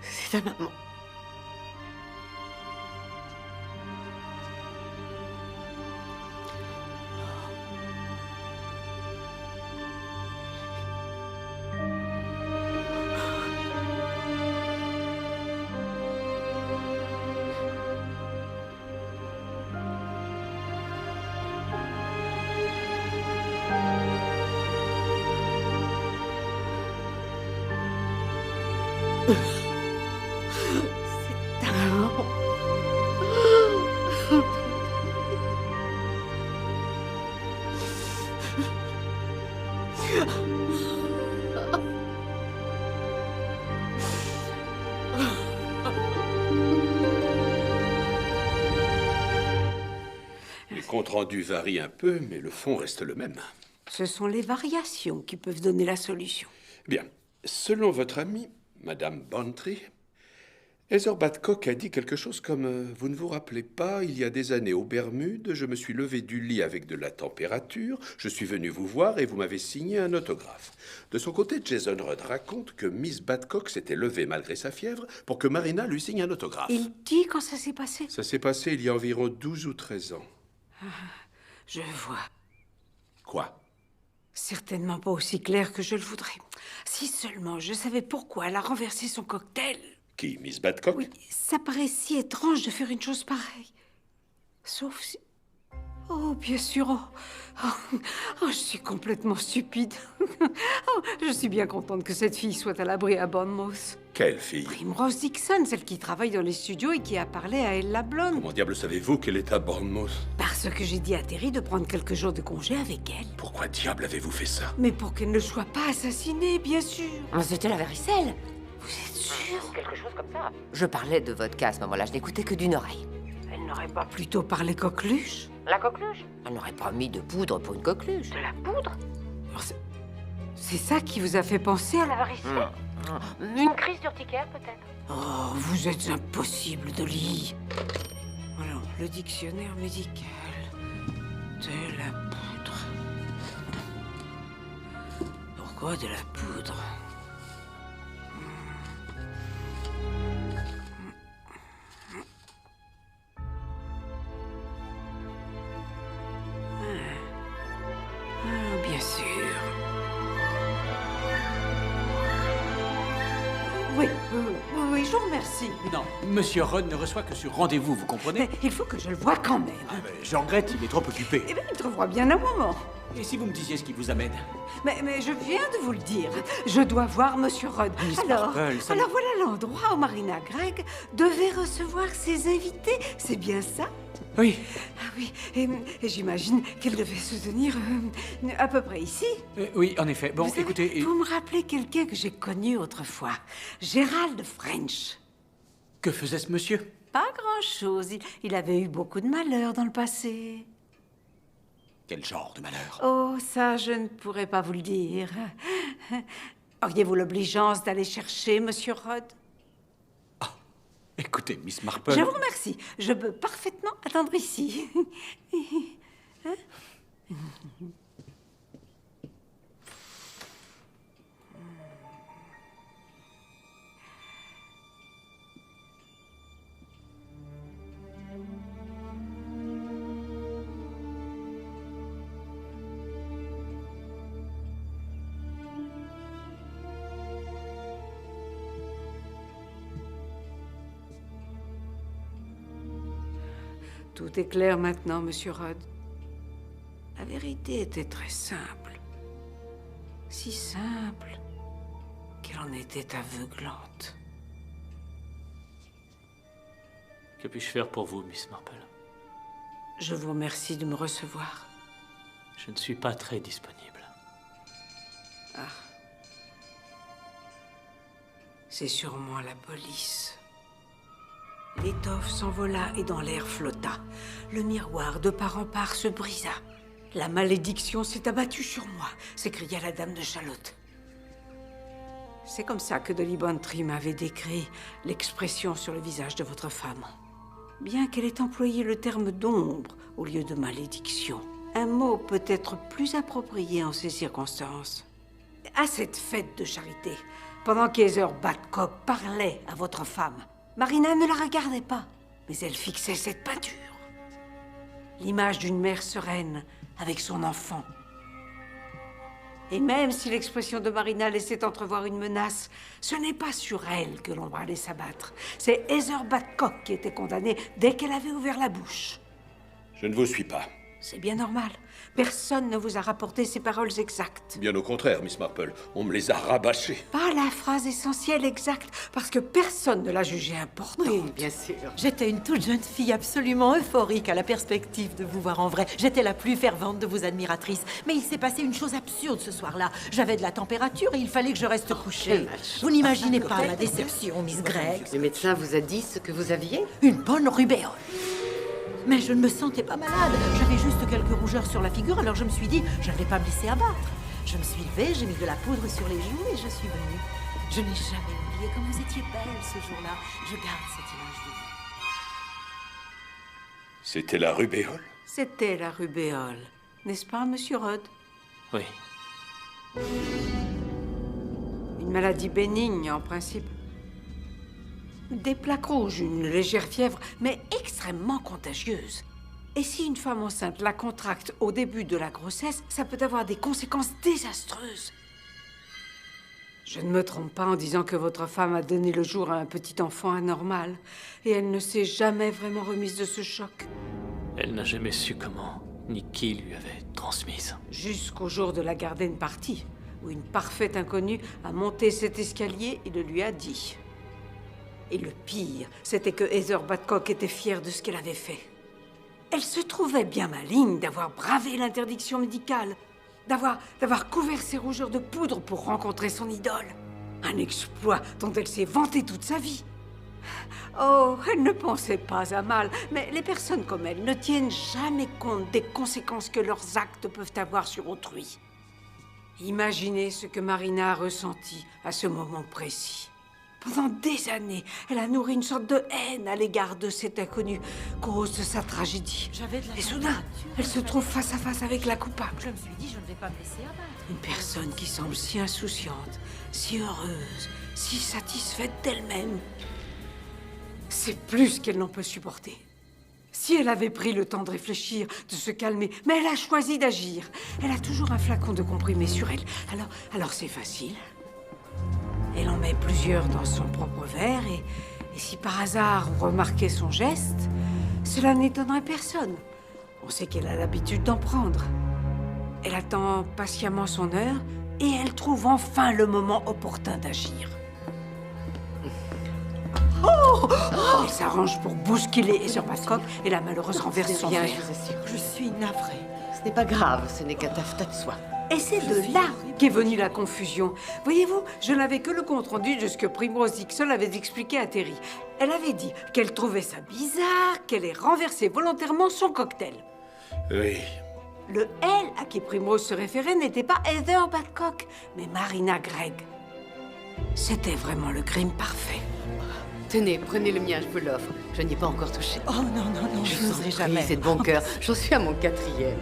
C'est ta maman. Le compte-rendu varie un peu, mais le fond reste le même. Ce sont les variations qui peuvent donner la solution. Bien. Selon votre amie, Madame Bantry, Heather Badcock a dit quelque chose comme vous ne vous rappelez pas, il y a des années aux Bermudes, je me suis levé du lit avec de la température, je suis venu vous voir et vous m'avez signé un autographe. De son côté, Jason Rudd raconte que Miss Badcock s'était levée malgré sa fièvre pour que Marina lui signe un autographe. Il dit quand ça s'est passé? Ça s'est passé il y a environ 12 ou 13 ans. Je vois. Quoi? Certainement pas aussi clair que je le voudrais. Si seulement je savais pourquoi elle a renversé son cocktail. Qui, Miss Badcock? Oui, ça paraît si étrange de faire une chose pareille. Sauf si... Oh, bien sûr. Je suis complètement stupide. Je suis bien contente que cette fille soit à l'abri à Bournemouth. Quelle fille? Primrose Dixon, celle qui travaille dans les studios et qui a parlé à Ella Blonde. Comment diable savez-vous qu'elle est à Bournemouth? Parce que j'ai dit à Terry de prendre quelques jours de congé avec elle. Pourquoi diable avez-vous fait ça? Mais pour qu'elle ne soit pas assassinée, bien sûr. C'était la varicelle. Vous êtes sûr? Quelque chose comme ça. Je parlais de votre cas à ce moment-là, je n'écoutais que d'une oreille. Elle n'aurait pas plutôt parlé coqueluche? La coqueluche? Elle n'aurait pas mis de poudre pour une coqueluche. De la poudre? C'est ça qui vous a fait penser à la varicelle? Une crise d'urticaire, peut-être? Oh, vous êtes impossible, Dolly. Alors, le dictionnaire médical de la poudre. Pourquoi de la poudre? Bien sûr. Oui, je vous remercie. Non, Monsieur Rudd ne reçoit que sur rendez-vous, vous comprenez? Mais il faut que je le voie quand même. Je regrette, il est trop occupé. Eh bien, il trouvera bien un moment. Et si vous me disiez ce qui vous amène? Mais je viens de vous le dire. Je dois voir Monsieur Rudd. Miss Alors Marple, ça ne- voilà l'endroit où Marina Gregg devait recevoir ses invités. C'est bien ça? Oui. Ah oui, et j'imagine qu'elle devait se tenir à peu près ici. Oui, en effet. Bon, Vous savez, écoutez... vous me rappelez quelqu'un que j'ai connu autrefois. Gérald French. Que faisait ce monsieur? Pas grand-chose. Il avait eu beaucoup de malheur dans le passé. Quel genre de malheur? Oh, ça, je ne pourrais pas vous le dire. Auriez-vous l'obligeance d'aller chercher Monsieur Rudd? Écoutez, Miss Marple... Je vous remercie. Je peux parfaitement attendre ici. Hein? Tout est clair maintenant, Monsieur Rudd. La vérité était très simple. Si simple qu'elle en était aveuglante. Que puis-je faire pour vous, Miss Marple? Je vous remercie de me recevoir. Je ne suis pas très disponible. Ah. C'est sûrement la police. L'étoffe s'envola et dans l'air flotta. Le miroir de part en part se brisa. La malédiction s'est abattue sur moi, s'écria la dame de Chalotte. C'est comme ça que Dolly Bantry m'avait décrit l'expression sur le visage de votre femme. Bien qu'elle ait employé le terme d'ombre au lieu de malédiction, un mot peut être plus approprié en ces circonstances. À cette fête de charité, pendant qu'Heather Badcock parlait à votre femme, Marina ne la regardait pas, mais elle fixait cette peinture. L'image d'une mère sereine avec son enfant. Et même si l'expression de Marina laissait entrevoir une menace, ce n'est pas sur elle que l'on allait s'abattre. C'est Heather Badcock qui était condamnée dès qu'elle avait ouvert la bouche. Je ne vous suis pas. C'est bien normal. Personne ne vous a rapporté ces paroles exactes. Bien au contraire, Miss Marple. On me les a rabâchées. Pas la phrase essentielle exacte, parce que personne ne l'a jugée importante. Oui, bien sûr. J'étais une toute jeune fille absolument euphorique à la perspective de vous voir en vrai. J'étais la plus fervente de vos admiratrices. Mais il s'est passé une chose absurde ce soir-là. J'avais de la température et il fallait que je reste couchée. Vous n'imaginez pas ma déception, Miss Gregg. Le médecin vous a dit ce que vous aviez? Une bonne rubéole. Mais je ne me sentais pas malade. J'avais juste quelques rougeurs sur la figure, alors je me suis dit, je ne vais pas me laisser abattre. Je me suis levée, j'ai mis de la poudre sur les joues et je suis venue. Je n'ai jamais oublié comme vous étiez belle ce jour-là. Je garde cette image de vous. C'était la rubéole? C'était la rubéole. N'est-ce pas, Monsieur Rudd? Oui. Une maladie bénigne, en principe. Des plaques rouges, une légère fièvre, mais extrêmement contagieuse. Et si une femme enceinte la contracte au début de la grossesse, ça peut avoir des conséquences désastreuses. Je ne me trompe pas en disant que votre femme a donné le jour à un petit enfant anormal, et elle ne s'est jamais vraiment remise de ce choc. Elle n'a jamais su comment, ni qui lui avait transmise. Jusqu'au jour de la garden party, où une parfaite inconnue a monté cet escalier et le lui a dit. Et le pire, c'était que Heather Badcock était fière de ce qu'elle avait fait. Elle se trouvait bien maligne d'avoir bravé l'interdiction médicale, d'avoir couvert ses rougeurs de poudre pour rencontrer son idole. Un exploit dont elle s'est vantée toute sa vie. Oh, elle ne pensait pas à mal, mais les personnes comme elle ne tiennent jamais compte des conséquences que leurs actes peuvent avoir sur autrui. Imaginez ce que Marina a ressenti à ce moment précis. Pendant des années, elle a nourri une sorte de haine à l'égard de cet inconnu, cause de sa tragédie. Et soudain, elle se trouve face à face avec la coupable. Je me suis dit, je ne vais pas me laisser abattre. Une personne qui semble si insouciante, si heureuse, si satisfaite d'elle-même. C'est plus qu'elle n'en peut supporter. Si elle avait pris le temps de réfléchir, de se calmer, mais elle a choisi d'agir. Elle a toujours un flacon de comprimé sur elle. Alors c'est facile. Elle en met plusieurs dans son propre verre et si par hasard on remarquait son geste, cela n'étonnerait personne. On sait qu'elle a l'habitude d'en prendre. Elle attend patiemment son heure et elle trouve enfin le moment opportun d'agir. Elle s'arrange pour bousculer Heather Badcock et la malheureuse renverse son verre. Je suis navrée. Ce n'est pas grave, ce n'est qu'un taffetas de soie. Et c'est de là qu'est venue la confusion. Voyez-vous, je n'avais que le compte-rendu de ce que Primrose Dixon avait expliqué à Terry. Elle avait dit qu'elle trouvait ça bizarre, qu'elle ait renversé volontairement son cocktail. Oui. Le « elle » à qui Primrose se référait n'était pas Heather Badcock, mais Marina Gregg. C'était vraiment le crime parfait. Tenez, prenez le mien, je vous l'offre. Je n'y ai pas encore touché. Oh non, je n'oserais jamais. C'est de bon cœur. J'en suis à mon 4e.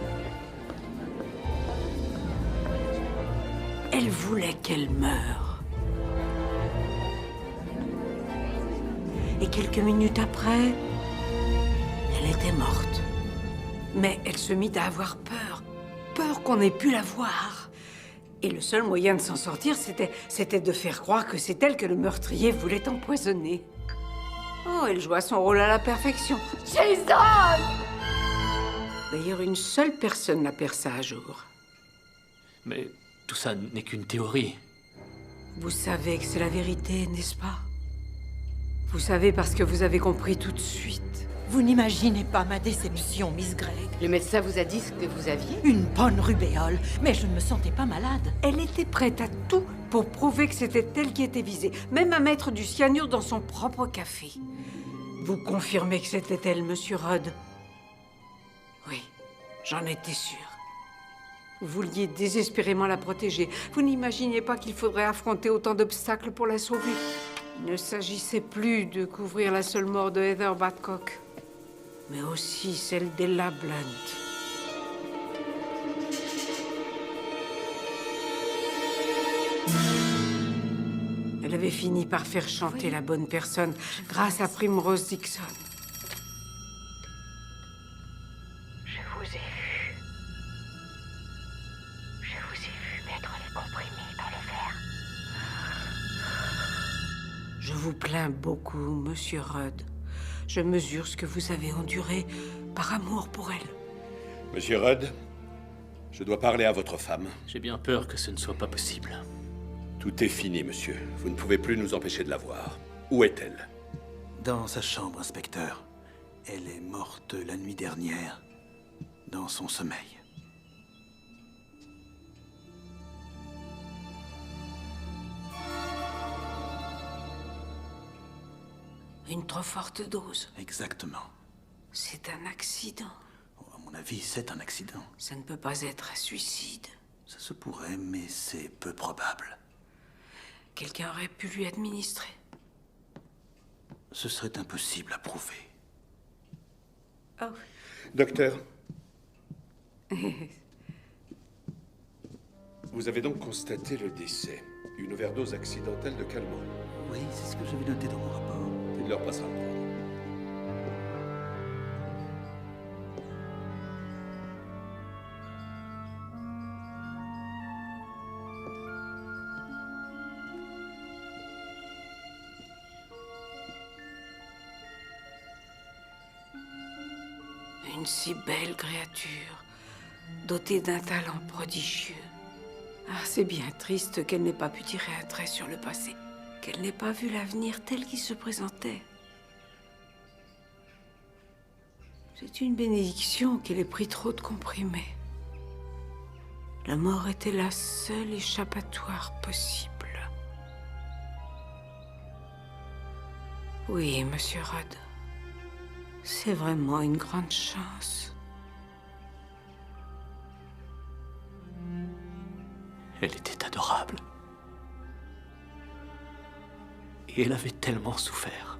Elle voulait qu'elle meure. Et quelques minutes après, elle était morte. Mais elle se mit à avoir peur. Peur qu'on ait pu la voir. Et le seul moyen de s'en sortir, c'était de faire croire que c'est elle que le meurtrier voulait empoisonner. Oh, elle joua son rôle à la perfection. Jason! D'ailleurs, une seule personne n'a percé à jour. Mais tout ça n'est qu'une théorie. Vous savez que c'est la vérité, n'est-ce pas? Vous savez, parce que vous avez compris tout de suite. Vous n'imaginez pas ma déception, Miss Gregg. Le médecin vous a dit ce que vous aviez? Une bonne rubéole, mais je ne me sentais pas malade. Elle était prête à tout pour prouver que c'était elle qui était visée, même à mettre du cyanure dans son propre café. Vous confirmez que c'était elle, Monsieur Rudd? Oui, j'en étais sûre. Vous vouliez désespérément la protéger. Vous n'imaginiez pas qu'il faudrait affronter autant d'obstacles pour la sauver. Il ne s'agissait plus de couvrir la seule mort de Heather Badcock, mais aussi celle d'Ella Blunt. Elle avait fini par faire chanter la bonne personne grâce à Primrose Dixon. Je vous ai vu. Je vous ai vu mettre les comprimés dans le verre. Je vous plains beaucoup, Monsieur Rudd. Je mesure ce que vous avez enduré par amour pour elle. Monsieur Rudd, je dois parler à votre femme. J'ai bien peur que ce ne soit pas possible. Tout est fini, monsieur. Vous ne pouvez plus nous empêcher de la voir. Où est-elle? Dans sa chambre, inspecteur. Elle est morte la nuit dernière, dans son sommeil. Une trop forte dose. Exactement. C'est un accident. À mon avis, c'est un accident. Ça ne peut pas être un suicide. Ça se pourrait, mais c'est peu probable. Quelqu'un aurait pu lui administrer. Ce serait impossible à prouver. Oh. Docteur, vous avez donc constaté le décès. Une overdose accidentelle de calmant. Oui, c'est ce que j'avais noté dans mon rapport. Il leur passera le prendre. Une si belle créature, dotée d'un talent prodigieux. Ah, c'est bien triste qu'elle n'ait pas pu tirer un trait sur le passé, qu'elle n'ait pas vu l'avenir tel qu'il se présentait. C'est une bénédiction qu'elle ait pris trop de comprimés. La mort était la seule échappatoire possible. Oui, Monsieur Rudd. C'est vraiment une grande chance. Elle était adorable. Et elle avait tellement souffert.